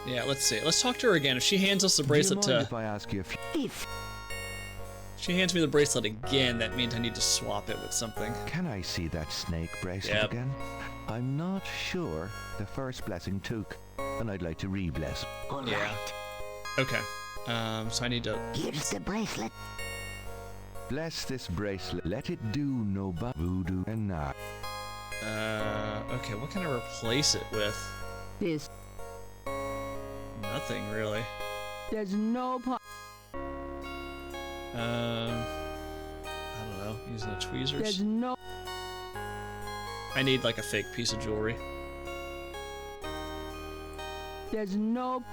Speaker 1: Yeah, let's see. Let's talk to her again. If she hands us the bracelet
Speaker 2: Do you mind if I ask you
Speaker 7: if
Speaker 1: she hands me the bracelet again, that means I need to swap it with something.
Speaker 2: Can I see that snake bracelet again? I'm not sure the first blessing took, and I'd like to re-bless.
Speaker 7: All
Speaker 1: yeah.
Speaker 7: right.
Speaker 1: Okay. So I need to...
Speaker 7: Here's the bracelet.
Speaker 2: Bless this bracelet. Let it do no voodoo and not.
Speaker 1: Okay, what can I replace it with?
Speaker 4: This.
Speaker 1: Nothing, really.
Speaker 4: There's no part.
Speaker 1: I don't know. Using the tweezers?
Speaker 4: There's no...
Speaker 1: I need, like, a fake piece of jewelry.
Speaker 4: There's no...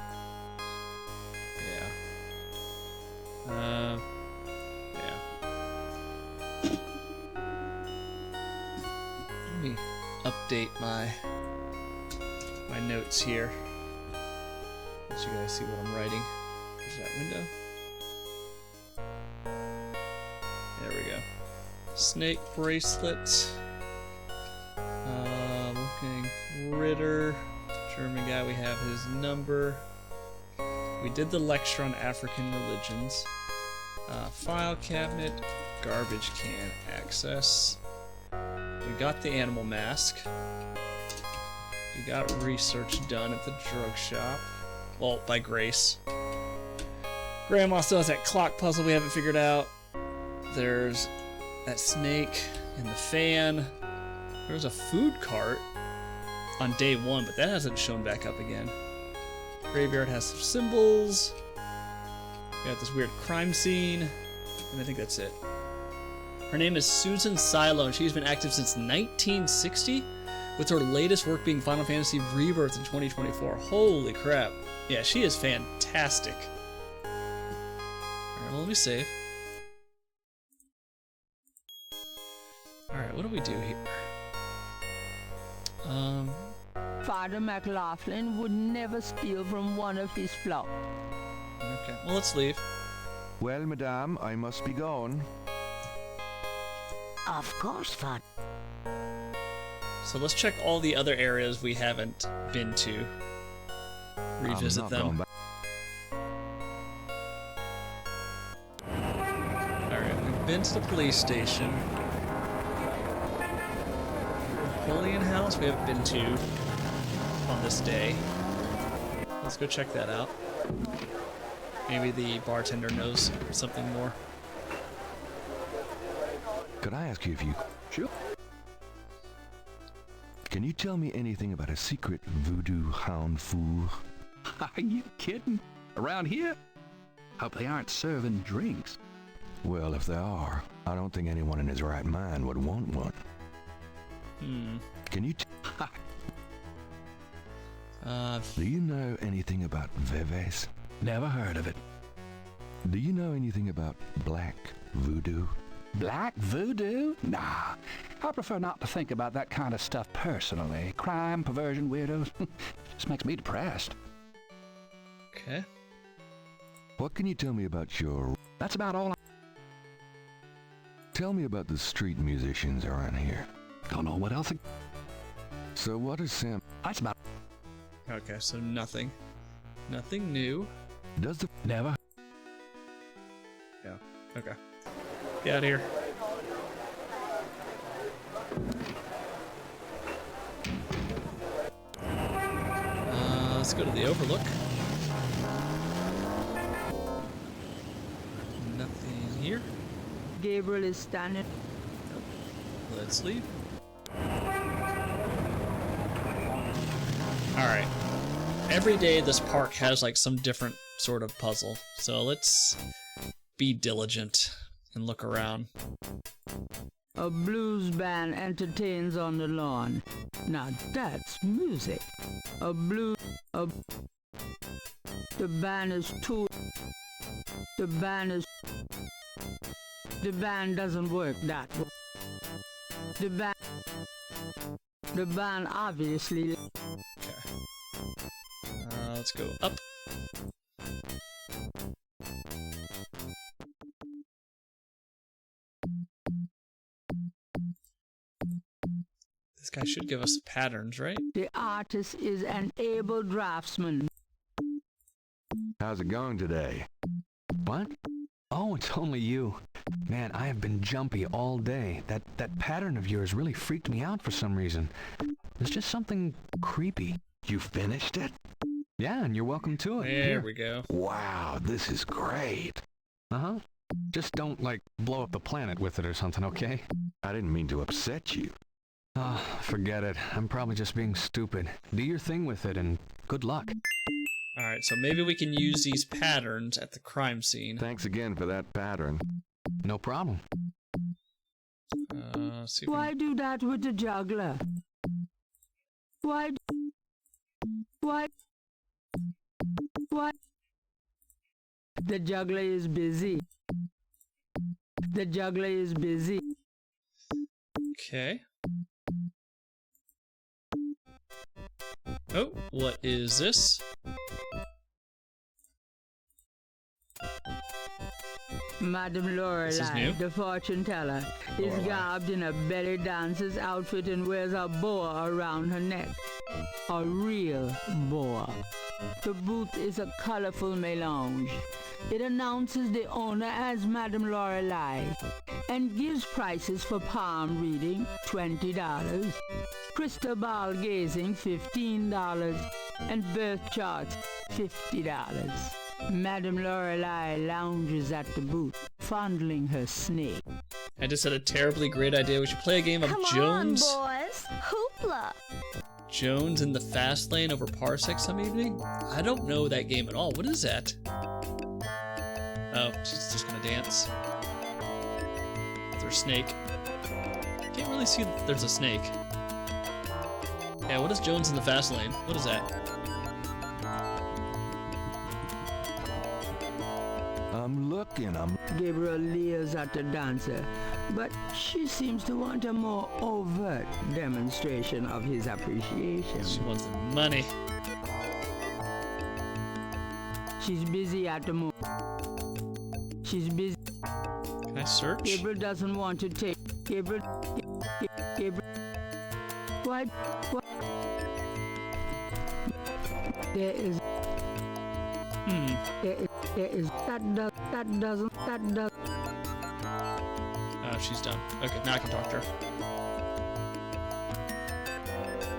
Speaker 1: Yeah. Yeah. Let me update my notes here. So you guys see what I'm writing. There's that window. There we go. Snake bracelet. Wolfgang Ritter. German guy, we have his number. We did the lecture on African religions. File cabinet. Garbage can access. We got the animal mask. We got research done at the drug shop. Well, by Grace. Grandma still has that clock puzzle we haven't figured out. There's that snake in the fan. There's a food cart on day 1, but that hasn't shown back up again. Graveyard has some symbols. We got this weird crime scene. And I think that's it. Her name is Susan Silo, and she's been active since 1960, with her latest work being Final Fantasy Rebirth in 2024. Holy crap. Yeah, she is fantastic. Alright, well, let me save. Alright, what do we do here?
Speaker 4: Father McLaughlin would never steal from one of his flock.
Speaker 1: Okay, well, let's leave.
Speaker 2: Well, madame, I must be going.
Speaker 7: Of course, Father.
Speaker 1: So let's check all the other areas we haven't been to. Revisit them. Alright, we've been to the police station. Napoleon House we haven't been to on this day. Let's go check that out. Maybe the bartender knows something more.
Speaker 2: Could I ask you if you...
Speaker 12: Sure.
Speaker 2: Can you tell me anything about a secret voodoo hound fool?
Speaker 12: Are you kidding? Around here? Hope they aren't serving drinks.
Speaker 2: Well, if they are, I don't think anyone in his right mind would want one. Can you do you know anything about Veves?
Speaker 12: Never heard of it.
Speaker 2: Do you know anything about black voodoo?
Speaker 12: Black voodoo? Nah. I prefer not to think about that kind of stuff personally. Crime, perversion, weirdos. Just makes me depressed.
Speaker 1: Okay.
Speaker 2: What can you tell me about your...
Speaker 12: That's about all.
Speaker 2: Tell me about the street musicians around here.
Speaker 12: Don't know what else.
Speaker 2: So what is Sam...
Speaker 12: That's about...
Speaker 1: Okay, so nothing. Nothing new.
Speaker 2: Does the...
Speaker 12: Never.
Speaker 1: Yeah, okay. Get out of here. Let's go to the Overlook. Nothing here.
Speaker 4: Gabriel is standing.
Speaker 1: Let's leave. Alright. Every day this park has like some different sort of puzzle. So let's be diligent and look around.
Speaker 4: A blues band entertains on the lawn. Now that's music. The band is too... The band doesn't work that way. The band obviously...
Speaker 1: Okay. Let's go up. This guy should give us patterns, right?
Speaker 4: The artist is an able draftsman.
Speaker 2: How's it going today?
Speaker 11: What? Oh, it's only you. Man, I have been jumpy all day. That pattern of yours really freaked me out for some reason. There's just something creepy.
Speaker 2: You finished it?
Speaker 11: Yeah, and you're welcome to it.
Speaker 1: There we go.
Speaker 2: Wow, this is great.
Speaker 11: Uh-huh. Just don't, like, blow up the planet with it or something, okay?
Speaker 2: I didn't mean to upset you.
Speaker 11: Oh, forget it. I'm probably just being stupid. Do your thing with it, and good luck.
Speaker 1: Alright, so maybe we can use these patterns at the crime scene.
Speaker 2: Thanks again for that pattern.
Speaker 11: No problem.
Speaker 1: See if we
Speaker 4: Why do that with the juggler? Why? The juggler is busy. The juggler is busy.
Speaker 1: Okay. Oh, what is this?
Speaker 4: Madame
Speaker 1: This is new?
Speaker 4: Lorelei, the fortune teller, is garbed in a belly dancer's outfit and wears a boa around her neck. A real boa. The booth is a colorful melange. It announces the owner as Madame Lorelei and gives prices for palm reading, $20, crystal ball gazing, $15, and birth charts, $50. Madame Lorelei lounges at the booth, fondling her snake.
Speaker 1: I just had a terribly great idea. We should play a game of Jones.
Speaker 13: Come on, boys. Hoopla.
Speaker 1: Jones in the fast lane over Parsec some evening? I don't know that game at all. What is that? Oh, she's just gonna dance. With her snake. Can't really see that there's a snake. Yeah, what is Jones in the fast lane? What is that?
Speaker 2: I'm looking,
Speaker 4: Gabriel leers at the dancer, but she seems to want a more overt demonstration of his appreciation.
Speaker 1: She wants the money.
Speaker 4: She's busy at the moment. She's busy.
Speaker 1: Can I search?
Speaker 4: Gabriel doesn't want to take. Gabriel. What? There is. There is. That doesn't.
Speaker 1: Oh, she's done. Okay, now I can talk to her.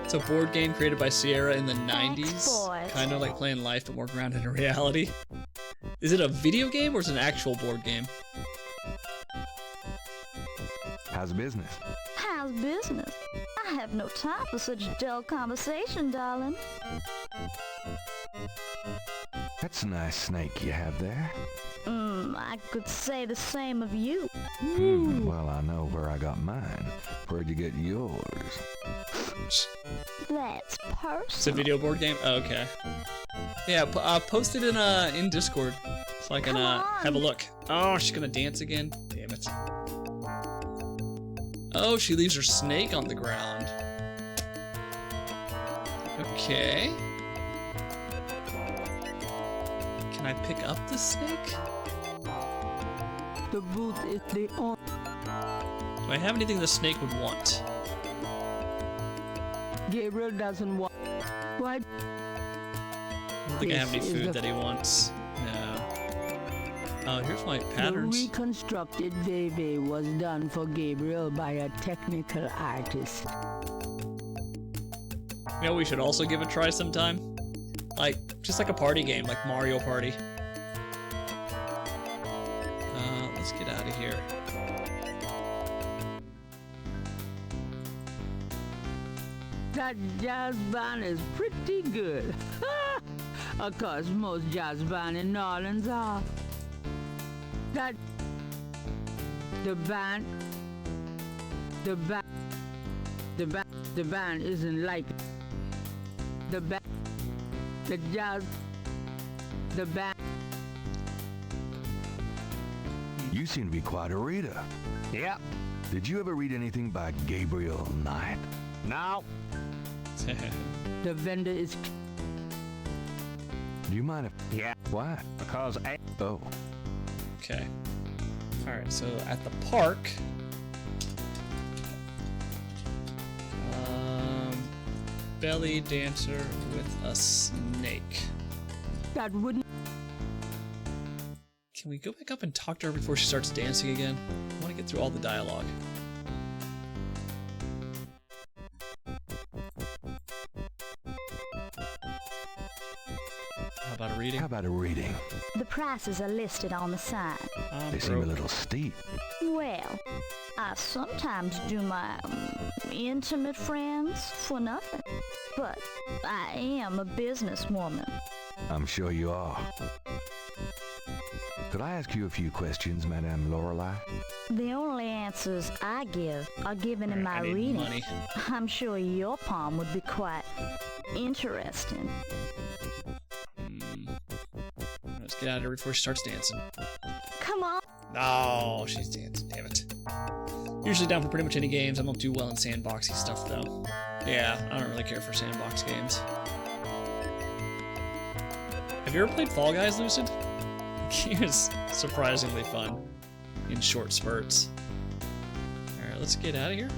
Speaker 1: It's a board game created by Sierra in the 90s. Kind of like playing Life, but more grounded in reality. Is it a video game or is it an actual board game?
Speaker 2: How's business?
Speaker 13: How's business? I have no time for such dull conversation, darling.
Speaker 2: That's a nice snake you have there.
Speaker 13: I could say the same of you.
Speaker 2: Well, I know where I got mine. Where'd you get yours?
Speaker 13: That's personal.
Speaker 1: It's a video board game? Oh, okay. Yeah, post it in Discord so I can have a look. Oh, she's gonna dance again? Damn it. Oh, she leaves her snake on the ground. Okay. Can I pick up the snake?
Speaker 4: The booth is the only.
Speaker 1: Do I have anything the snake would want?
Speaker 4: Gabriel doesn't want. What?
Speaker 1: I don't think I have any food that he wants. No. Oh, here's my patterns.
Speaker 4: The reconstructed Veve was done for Gabriel by a technical artist.
Speaker 1: You know, we should also give it a try sometime. Like, just like a party game, like Mario Party. Let's get out of here.
Speaker 4: That jazz band is pretty good. Of course, most jazz bands in New Orleans are. The band isn't like it. The band.
Speaker 2: You seem to be quite a reader.
Speaker 6: Yep.
Speaker 2: Did you ever read anything by Gabriel Knight?
Speaker 6: No.
Speaker 4: The vendor is.
Speaker 2: Do you mind if...
Speaker 6: Yeah.
Speaker 2: Why?
Speaker 6: Because
Speaker 2: Oh.
Speaker 1: Okay. Alright, so at the park... belly dancer with a snake.
Speaker 4: That wouldn't...
Speaker 1: Can we go back up and talk to her before she starts dancing again? I want to get through all the dialogue. How about a reading?
Speaker 2: How about a reading?
Speaker 13: The prices are listed on the sign.
Speaker 2: They seem a little steep.
Speaker 13: Well, I sometimes do my intimate friends for nothing. But I am a businesswoman.
Speaker 2: I'm sure you are. Could I ask you a few questions, Madame Lorelei?
Speaker 13: The only answers I give are given in my reading.
Speaker 1: Money.
Speaker 13: I'm sure your palm would be quite interesting.
Speaker 1: Let's get out of here before she starts dancing.
Speaker 13: Come on.
Speaker 1: Oh, she's dancing, damn it. Usually down for pretty much any games. I don't do well in sandboxy stuff, though. Yeah, I don't really care for sandbox games. Have you ever played Fall Guys, Lucid? The game is surprisingly fun in short spurts. Alright, let's get out of here.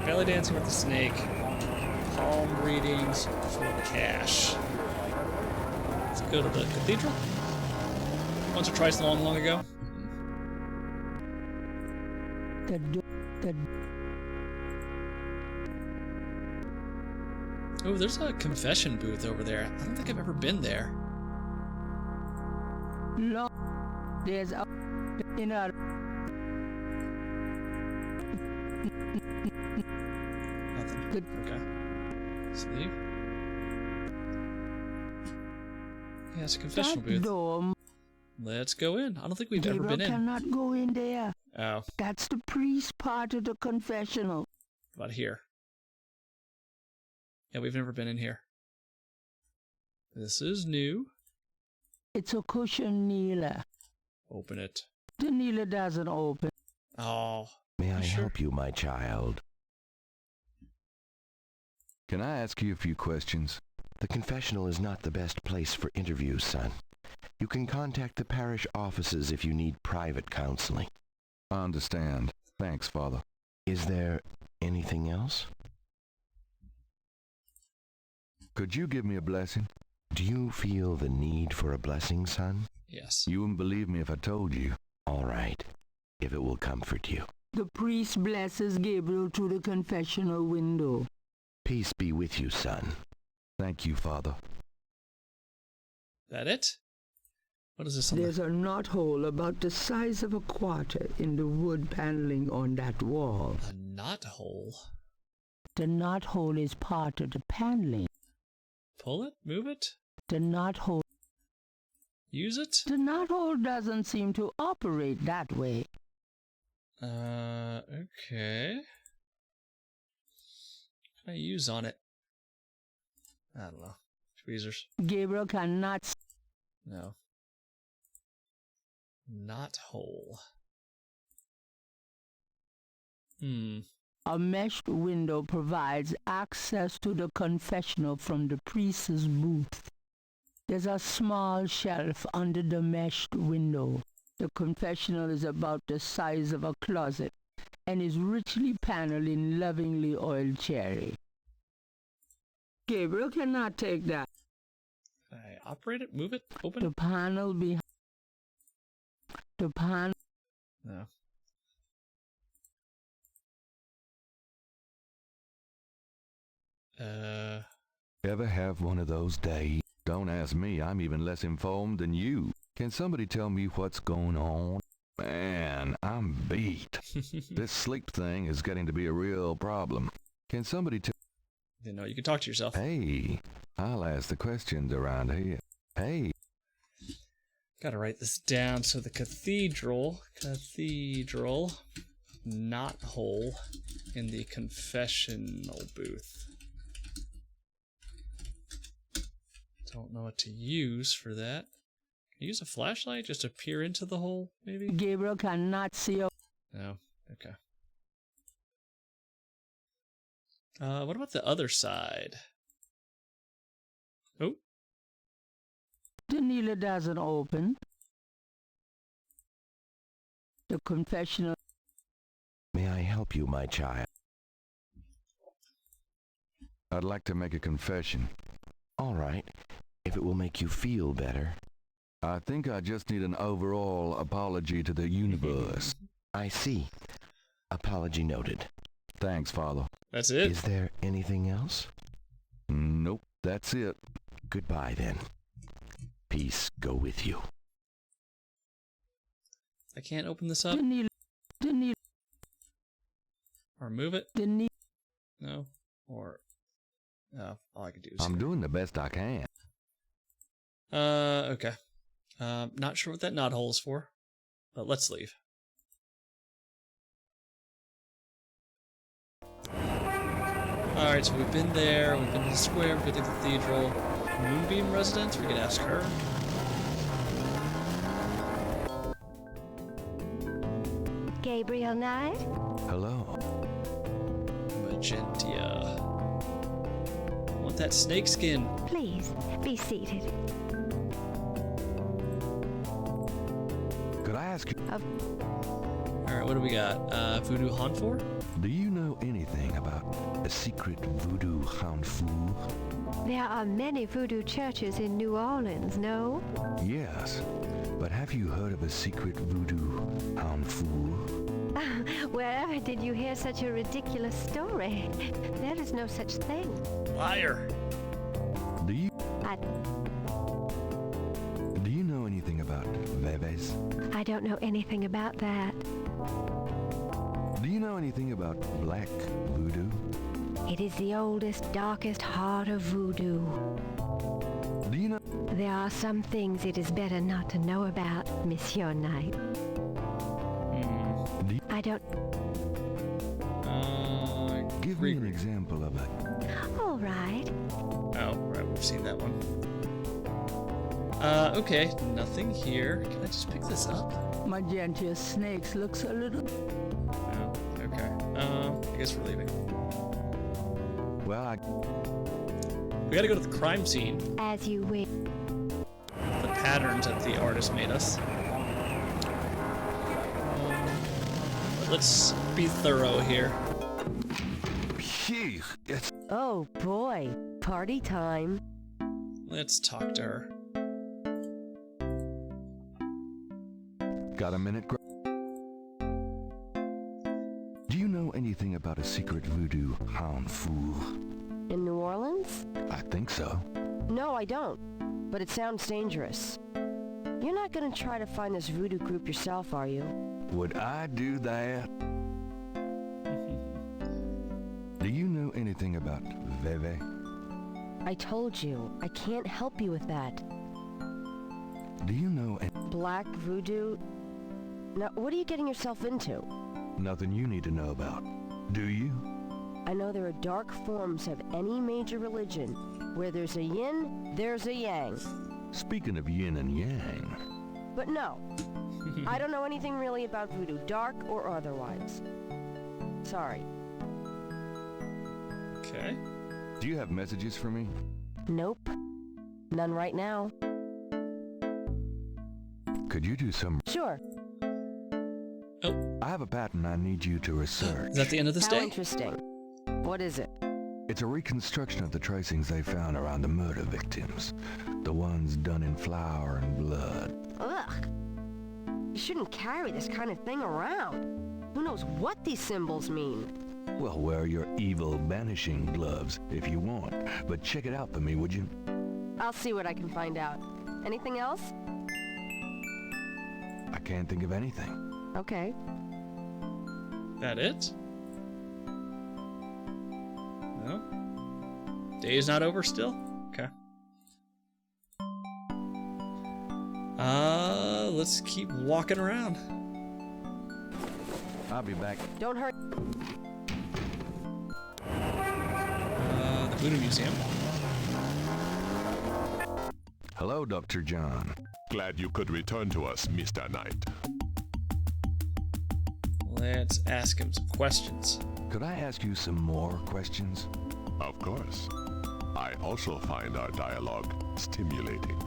Speaker 1: Belly dancing with the snake. Palm readings for the cash. Let's go to the cathedral. Once or twice long ago. Oh, there's a confession booth over there. I don't think I've ever been there.
Speaker 4: No, there's a inner.
Speaker 1: Nothing. Okay. Let's leave. Yeah, it's a confessional booth.
Speaker 4: Door.
Speaker 1: Let's go in. I don't think we've ever
Speaker 4: Gabriel
Speaker 1: been in.
Speaker 4: cannot go in there.
Speaker 1: Oh.
Speaker 4: That's the priest part of the confessional.
Speaker 1: What about here? Yeah, we've never been in here. This is new.
Speaker 4: It's a cushion kneeler.
Speaker 1: Open it.
Speaker 4: The kneeler doesn't open.
Speaker 1: Oh.
Speaker 2: May I help you, my child?
Speaker 8: Can I ask you a few questions?
Speaker 2: The confessional is not the best place for interviews, son. You can contact the parish offices if you need private counseling.
Speaker 8: I understand. Thanks, Father.
Speaker 2: Is there anything else?
Speaker 8: Could you give me a blessing?
Speaker 2: Do you feel the need for a blessing, son?
Speaker 1: Yes.
Speaker 8: You wouldn't believe me if I told you.
Speaker 2: All right, if it will comfort you.
Speaker 4: The priest blesses Gabriel through the confessional window.
Speaker 2: Peace be with you, son.
Speaker 8: Thank you, Father.
Speaker 1: That it? What is this?
Speaker 4: There's a knothole about the size of a quarter in the wood paneling on that wall.
Speaker 1: A knothole?
Speaker 4: The knothole is part of the paneling.
Speaker 1: Pull it? Move it?
Speaker 4: The knothole.
Speaker 1: Use it?
Speaker 4: The knothole doesn't seem to operate that way.
Speaker 1: Okay. What can I use on it? I don't know. Tweezers.
Speaker 4: Gabriel cannot.
Speaker 1: No. Knothole.
Speaker 4: A meshed window provides access to the confessional from the priest's booth. There's a small shelf under the meshed window. The confessional is about the size of a closet and is richly paneled in lovingly oiled cherry. Gabriel cannot take that.
Speaker 1: Can I operate it? Move it? Open
Speaker 4: The
Speaker 1: it?
Speaker 4: panel behind. The panel.
Speaker 1: No.
Speaker 8: Ever have one of those days? Don't ask me, I'm even less informed than you. Can somebody tell me what's going on? Man, I'm beat. This sleep thing is getting to be a real problem. Can somebody tell...
Speaker 1: You know, you can talk to yourself.
Speaker 8: Hey, I'll ask the questions around here. Hey.
Speaker 1: Gotta write this down. So the cathedral, knothole in the confessional booth. Don't know what to use for that. Can you use a flashlight just to peer into the hole, maybe?
Speaker 4: Gabriel cannot see a...
Speaker 1: No. Okay. What about the other side? Oh.
Speaker 4: The kneeler doesn't open. The confessional...
Speaker 2: May I help you, my child?
Speaker 8: I'd like to make a confession.
Speaker 2: All right, if it will make you feel better.
Speaker 8: I think I just need an overall apology to the universe.
Speaker 2: I see. Apology noted.
Speaker 8: Thanks, Father.
Speaker 1: That's it?
Speaker 2: Is there anything else?
Speaker 8: Nope, that's it.
Speaker 2: Goodbye, then. Peace go with you.
Speaker 1: I can't open this up?
Speaker 4: The kneeler.
Speaker 1: Or move it?
Speaker 4: The kneeler.
Speaker 1: No? Or... Oh, all I can do is...
Speaker 8: I'm doing the best I can.
Speaker 1: Okay. Not sure what that knothole is for, but let's leave. Alright, so we've been there, we've been to the square, we've been to the cathedral. Moonbeam residence, we could ask her.
Speaker 14: Gabriel Knight?
Speaker 2: Hello.
Speaker 1: Magentia. I want that snake skin.
Speaker 14: Please, be seated.
Speaker 8: Could I ask you...
Speaker 1: Alright, what do we got? Voodoo Hanfor?
Speaker 8: Do you know anything about a secret voodoo hanfour?
Speaker 14: There are many voodoo churches in New Orleans, no?
Speaker 8: Yes.
Speaker 2: but have you heard of a secret voodoo hound fool?
Speaker 14: Wherever did you hear such a ridiculous story? There is no such thing.
Speaker 1: Liar.
Speaker 2: Do you know anything about Veves?
Speaker 14: I don't know anything about that.
Speaker 2: Do you know anything about black voodoo?
Speaker 14: It is the oldest, darkest heart of voodoo.
Speaker 2: Do you know?
Speaker 14: There are some things it is better not to know about, Monsieur Knight. I don't...
Speaker 2: Give me an example of it.
Speaker 14: All right.
Speaker 1: Oh, right, we've seen that one. Okay, nothing here. Can I just pick this up?
Speaker 4: Magenta snakes looks a little...
Speaker 1: Oh, okay. I guess we're leaving.
Speaker 2: Well,
Speaker 1: we gotta go to the crime scene.
Speaker 14: As you wish.
Speaker 1: The patterns that the artist made us. Let's be thorough here.
Speaker 2: Phew,
Speaker 3: Oh boy, party time.
Speaker 1: Let's talk to her.
Speaker 2: Got a minute? Do you know anything about a secret voodoo hound fool?
Speaker 3: In New Orleans?
Speaker 2: I think so.
Speaker 3: No, I don't. But it sounds dangerous. You're not gonna try to find this voodoo group yourself, are you?
Speaker 2: Would I do that? Do you know anything about Veve?
Speaker 3: I told you, I can't help you with that.
Speaker 2: Do you know
Speaker 3: Black voodoo? Now, what are you getting yourself into?
Speaker 2: nothing you need to know about? Do you?
Speaker 3: I know there are dark forms of any major religion. Where there's a yin, there's a yang.
Speaker 2: Speaking of yin and yang.
Speaker 3: But no, I don't know anything really about voodoo, dark or otherwise. Sorry.
Speaker 1: Okay.
Speaker 2: Do you have messages for me?
Speaker 3: Nope. None right now.
Speaker 2: Could you do some...
Speaker 3: Sure.
Speaker 1: Oh.
Speaker 2: I have a pattern I need you to research.
Speaker 1: Is that the end of this day?
Speaker 3: How interesting. What is it?
Speaker 2: It's a reconstruction of the tracings they found around the murder victims. The ones done in flour and blood.
Speaker 3: Ugh. You shouldn't carry this kind of thing around. Who knows what these symbols mean?
Speaker 2: Well, wear your evil banishing gloves if you want. But check it out for me, would you?
Speaker 3: I'll see what I can find out. Anything else?
Speaker 2: I can't think of anything.
Speaker 3: Okay.
Speaker 1: That it? No? Day's not over still? Okay. Let's keep walking around.
Speaker 2: I'll be back.
Speaker 3: Don't hurt.
Speaker 1: The Voodoo Museum.
Speaker 2: Hello, Dr. John.
Speaker 9: Glad you could return to us, Mr. Knight.
Speaker 1: Let's ask him some questions.
Speaker 2: Could I ask you some more questions?
Speaker 9: Of course. I also find our dialogue stimulating.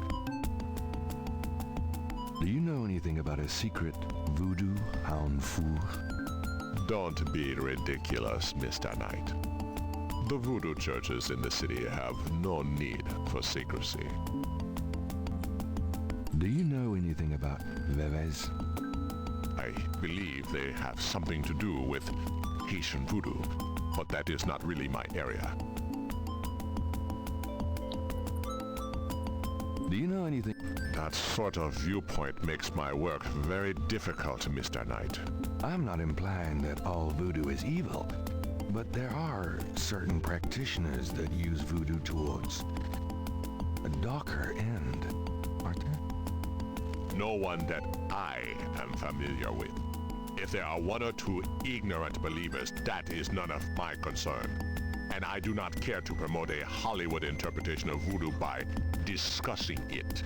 Speaker 2: Do you know anything about a secret voodoo hound fool?
Speaker 9: Don't be ridiculous, Mr. Knight. The voodoo churches in the city have no need for secrecy.
Speaker 2: Do you know anything about Veves?
Speaker 9: I believe they have something to do with Haitian voodoo, but that is not really my area.
Speaker 2: Do you know anything?
Speaker 9: That sort of viewpoint makes my work very difficult, Mr. Knight.
Speaker 2: I'm not implying that all voodoo is evil, but there are certain practitioners that use voodoo towards a darker end, aren't there?
Speaker 9: No one that I am familiar with. If there are one or two ignorant believers, that is none of my concern. And I do not care to promote a Hollywood interpretation of voodoo by discussing it.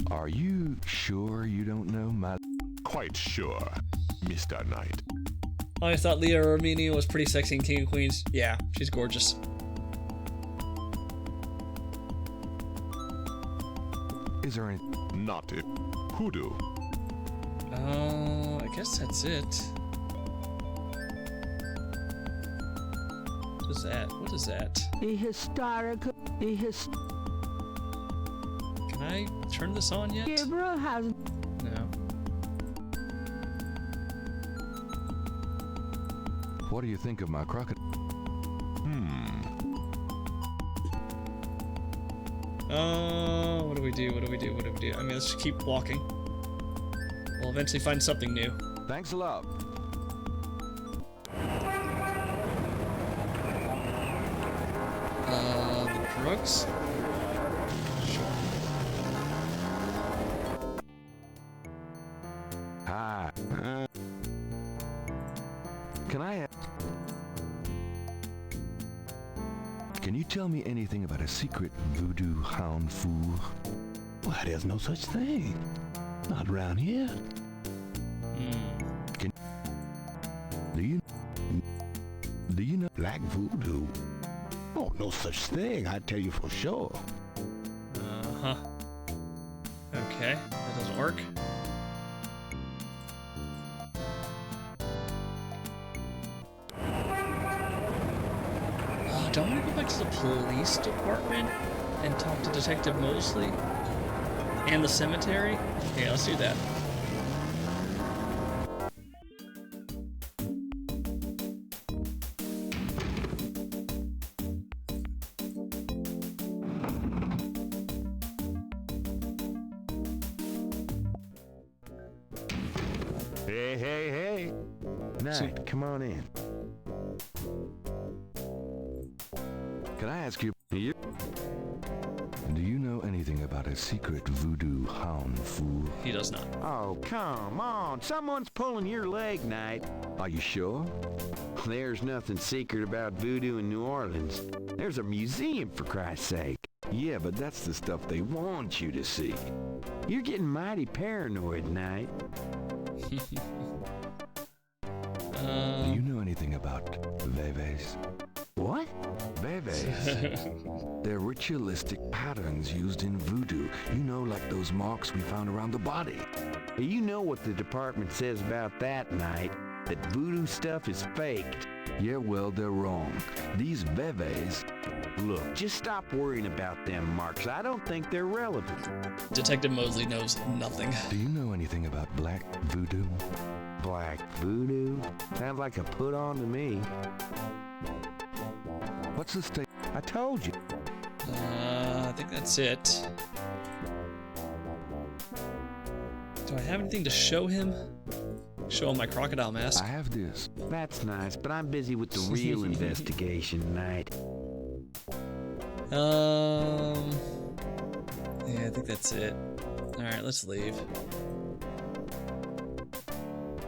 Speaker 2: Are you sure you don't know my...
Speaker 9: Quite sure, Mr. Knight.
Speaker 1: I thought Leah Armenia was pretty sexy in King of Queens. Yeah, she's gorgeous.
Speaker 2: Is there any...
Speaker 9: Not it. Hoodoo.
Speaker 1: I guess that's it. What is that? What is that? Can I turn this on yet?
Speaker 4: Gabriel has...
Speaker 1: No.
Speaker 8: What do you think of my crocodile?
Speaker 1: What do we do? What do we do? What do we do? I mean, let's just keep walking. We'll eventually find something new.
Speaker 8: Thanks a lot.
Speaker 1: The drugs? Sure.
Speaker 8: Hi. Can I... Can you tell me anything about a secret voodoo hound fool?
Speaker 15: Why, there's no such thing. Not around here.
Speaker 8: Do you know
Speaker 15: black voodoo? Oh, no such thing, I tell you for sure.
Speaker 1: Uh-huh. Okay, that doesn't work. Do I want to go back to the police department and talk to Detective Mosley? And the cemetery? Yeah, let's do that.
Speaker 10: Hey. Knight, come on in.
Speaker 8: Can I ask you, do you know anything about a secret voodoo hound fool?
Speaker 1: He does not.
Speaker 10: Oh, come on. Someone's pulling your leg, Knight.
Speaker 8: Are you sure?
Speaker 10: There's nothing secret about voodoo in New Orleans. There's a museum, for Christ's sake.
Speaker 8: Yeah, but that's the stuff they want you to see.
Speaker 10: You're getting mighty paranoid, Knight.
Speaker 8: Do you know anything about veves?
Speaker 10: What?
Speaker 8: Veves. They're ritualistic patterns used in voodoo. You know, like those marks we found around the body.
Speaker 10: You know what the department says about that, Knight. That voodoo stuff is faked.
Speaker 8: Yeah, well, they're wrong. These veves...
Speaker 10: Look, just stop worrying about them marks. I don't think they're relevant.
Speaker 1: Detective Mosley knows nothing.
Speaker 8: Do you know anything about black voodoo?
Speaker 10: Black voodoo? Sounds like a put-on to me.
Speaker 8: What's the state?
Speaker 10: I told you.
Speaker 1: I think that's it. Do I have anything to show him? Show him my crocodile mask?
Speaker 8: I have this.
Speaker 10: That's nice, but I'm busy with the real investigation tonight.
Speaker 1: Yeah, I think that's it. Alright, let's leave.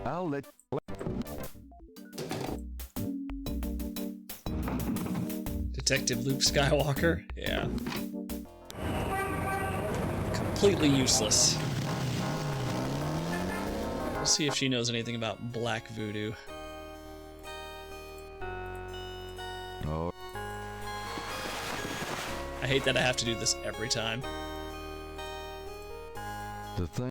Speaker 8: I'll let...
Speaker 1: Detective Luke Skywalker? Yeah. Completely useless. We'll see if she knows anything about black voodoo.
Speaker 8: Oh.
Speaker 1: I hate that I have to do this every time.
Speaker 8: The thing...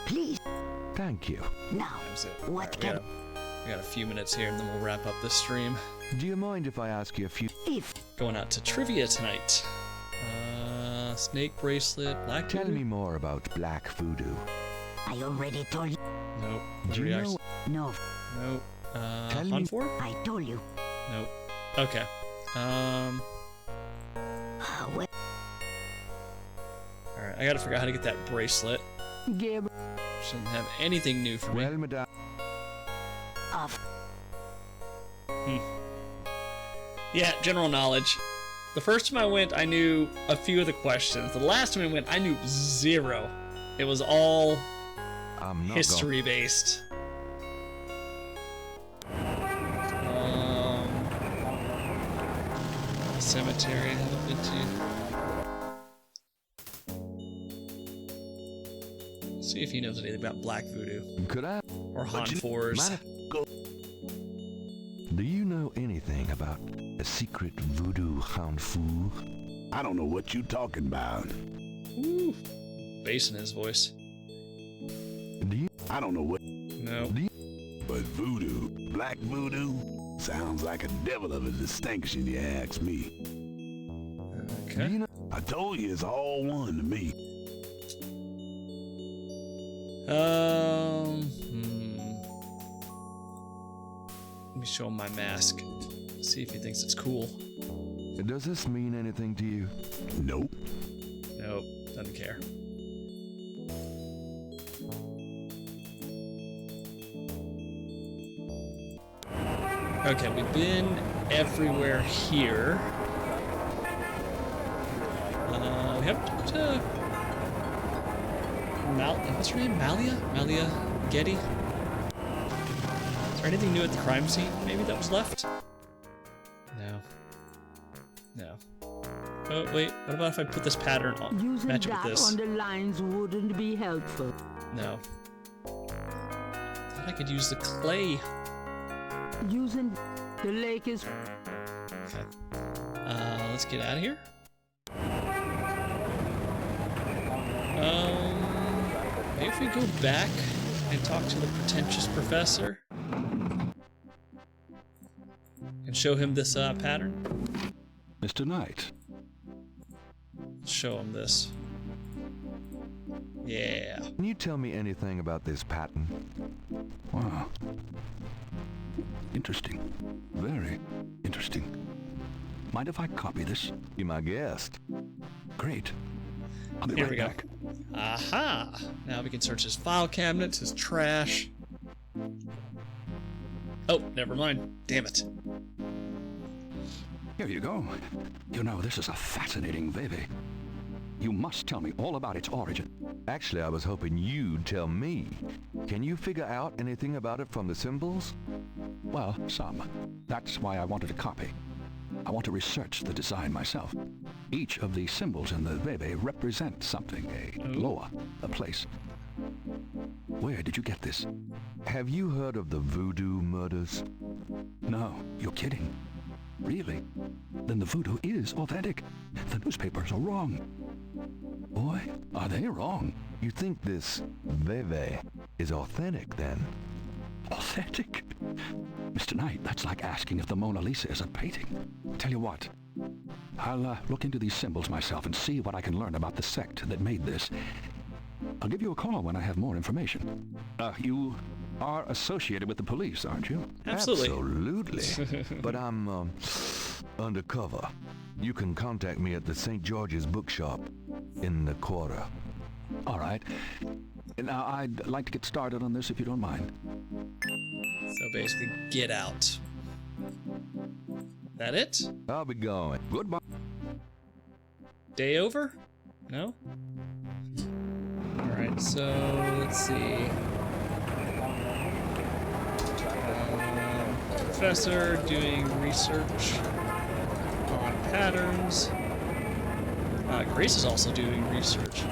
Speaker 7: Please.
Speaker 8: Thank you.
Speaker 7: Now, what can...
Speaker 1: We got a few minutes here and then we'll wrap up this stream.
Speaker 8: Do you mind if I ask you a few...
Speaker 1: Going out to trivia tonight. Snake bracelet, black
Speaker 8: Tell
Speaker 1: voodoo?
Speaker 8: me more about black voodoo.
Speaker 7: I already told you.
Speaker 1: Nope.
Speaker 8: Do you know...
Speaker 7: No.
Speaker 1: Nope.
Speaker 8: Tell me...
Speaker 1: Hunt for?
Speaker 7: I told you.
Speaker 1: Nope. Okay.
Speaker 7: Well...
Speaker 1: Alright, I gotta figure out how to get that bracelet.
Speaker 4: Gabriel.
Speaker 1: Shouldn't have anything new for me.
Speaker 8: Well, madame...
Speaker 1: Yeah, general knowledge. The first time I went, I knew a few of the questions. The last time I went, I knew zero. It was all history-based. Cemetery I haven't been to. See if he knows anything about black voodoo.
Speaker 8: Could I?
Speaker 1: Or Hanfors.
Speaker 8: Do you know anything about a secret voodoo hound fool?
Speaker 15: I don't know what you talking about.
Speaker 1: Ooh. Bass in his voice.
Speaker 15: I don't know what.
Speaker 1: No.
Speaker 15: But voodoo, black voodoo, sounds like a devil of a distinction, you ask me.
Speaker 1: Okay.
Speaker 15: I told you it's all one to me.
Speaker 1: Let me show him my mask. See if he thinks it's cool.
Speaker 8: Does this mean anything to you?
Speaker 15: Nope.
Speaker 1: Nope, doesn't care. Okay, we've been everywhere here. We haven't talked to what's her name? Malia Getty? Is there anything new at the crime scene maybe that was left? No. Oh, wait, what about if I put this pattern on?
Speaker 4: Using
Speaker 1: Match it with
Speaker 4: that
Speaker 1: this.
Speaker 4: on the lines wouldn't be helpful.
Speaker 1: No. Thought I could use the clay.
Speaker 4: Using the lake is...
Speaker 1: Okay. Let's get out of here. Maybe if we go back and talk to the pretentious professor and show him this pattern.
Speaker 12: Mr. Knight.
Speaker 1: Let's show him this. Yeah.
Speaker 8: Can you tell me anything about this pattern?
Speaker 12: Wow. Interesting. Very interesting. Mind if I copy this?
Speaker 8: Be my guest.
Speaker 12: Great. I'll be
Speaker 1: Here
Speaker 12: right
Speaker 1: we go.
Speaker 12: back.
Speaker 1: Aha! Now we can search his file cabinets, his trash. Oh, never mind. Damn it.
Speaker 12: Here you go. You know, this is a fascinating Veve. You must tell me all about its origin.
Speaker 8: Actually, I was hoping you'd tell me. Can you figure out anything about it from the symbols?
Speaker 12: Well, some. That's why I wanted a copy. I want to research the design myself. Each of the symbols in the Veve represent something, a loa, a place. Where did you get this?
Speaker 8: Have you heard of the voodoo murders?
Speaker 12: No, you're kidding. Really? Then the voodoo is authentic. The newspapers are wrong. Boy, are they wrong.
Speaker 8: You think this Veve is authentic, then?
Speaker 12: Authentic? Mr. Knight, that's like asking if the Mona Lisa is a painting. Tell you what, I'll look into these symbols myself and see what I can learn about the sect that made this. I'll give you a call when I have more information. You are associated with the police, aren't you?
Speaker 1: Absolutely.
Speaker 8: But I'm undercover. You can contact me at the St. George's bookshop in the quarter.
Speaker 12: All right. Now, I'd like to get started on this if you don't mind.
Speaker 1: So basically, get out. That it?
Speaker 8: I'll be going.
Speaker 12: Goodbye.
Speaker 1: Day over? No? Alright, so let's see. Professor doing research on patterns. Grace is also doing research.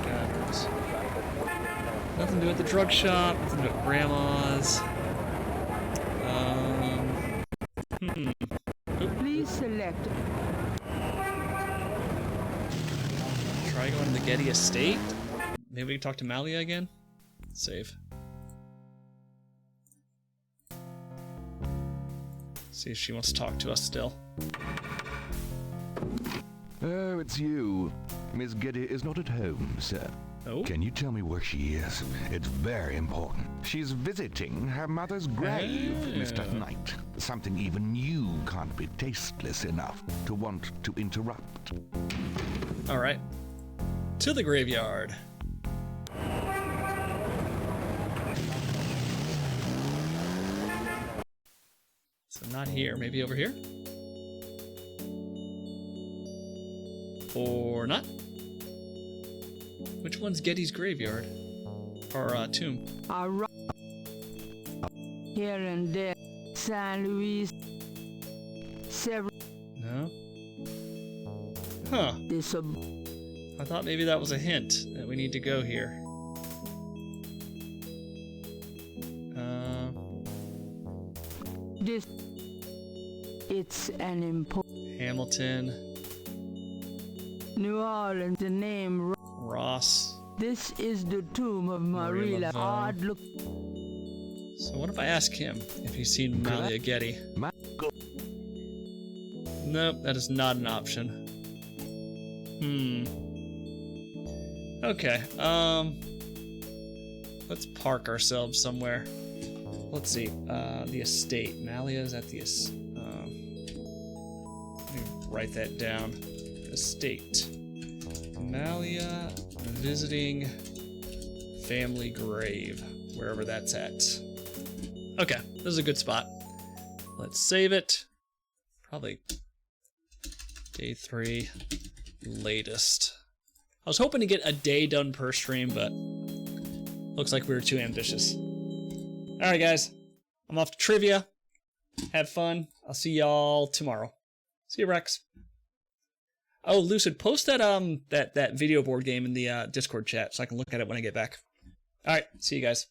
Speaker 1: Patterns. Nothing to do at the drug shop, nothing to do at grandma's.
Speaker 4: Please select.
Speaker 1: Try going to the Getty estate? Maybe we can talk to Malia again? Save. See if she wants to talk to us still.
Speaker 8: Oh, it's you. Miss Getty is not at home, sir.
Speaker 1: Oh?
Speaker 8: Can you tell me where she is? It's very important. She's visiting her mother's grave, Mr. Knight. Something even you can't be tasteless enough to want to interrupt.
Speaker 1: Alright. To the graveyard. So not here, maybe over here? Or not? Which one's Getty's graveyard? Or tomb?
Speaker 4: Here and there, San Luis, several.
Speaker 1: No? Huh.
Speaker 4: This
Speaker 1: I thought maybe that was a hint that we need to go here.
Speaker 4: It's an important.
Speaker 1: Hamilton.
Speaker 4: New Orleans, the name
Speaker 1: Ross.
Speaker 4: This is the tomb of
Speaker 1: Marie
Speaker 4: Marie
Speaker 1: Laveau.
Speaker 4: Odd look.
Speaker 1: So what if I ask him if he's seen Malia Getty? Nope, that is not an option. Okay, let's park ourselves somewhere. Let's see, the estate. Malia is at the let me write that down. Estate. Malia visiting family grave, wherever that's at. Okay, this is a good spot. Let's save it. Probably day 3, latest. I was hoping to get a day done per stream, but looks like we were too ambitious. Alright guys, I'm off to trivia. Have fun. I'll see y'all tomorrow. See you, Rex. Oh, Lucid, post that that video board game in the Discord chat so I can look at it when I get back. Alright, see you guys.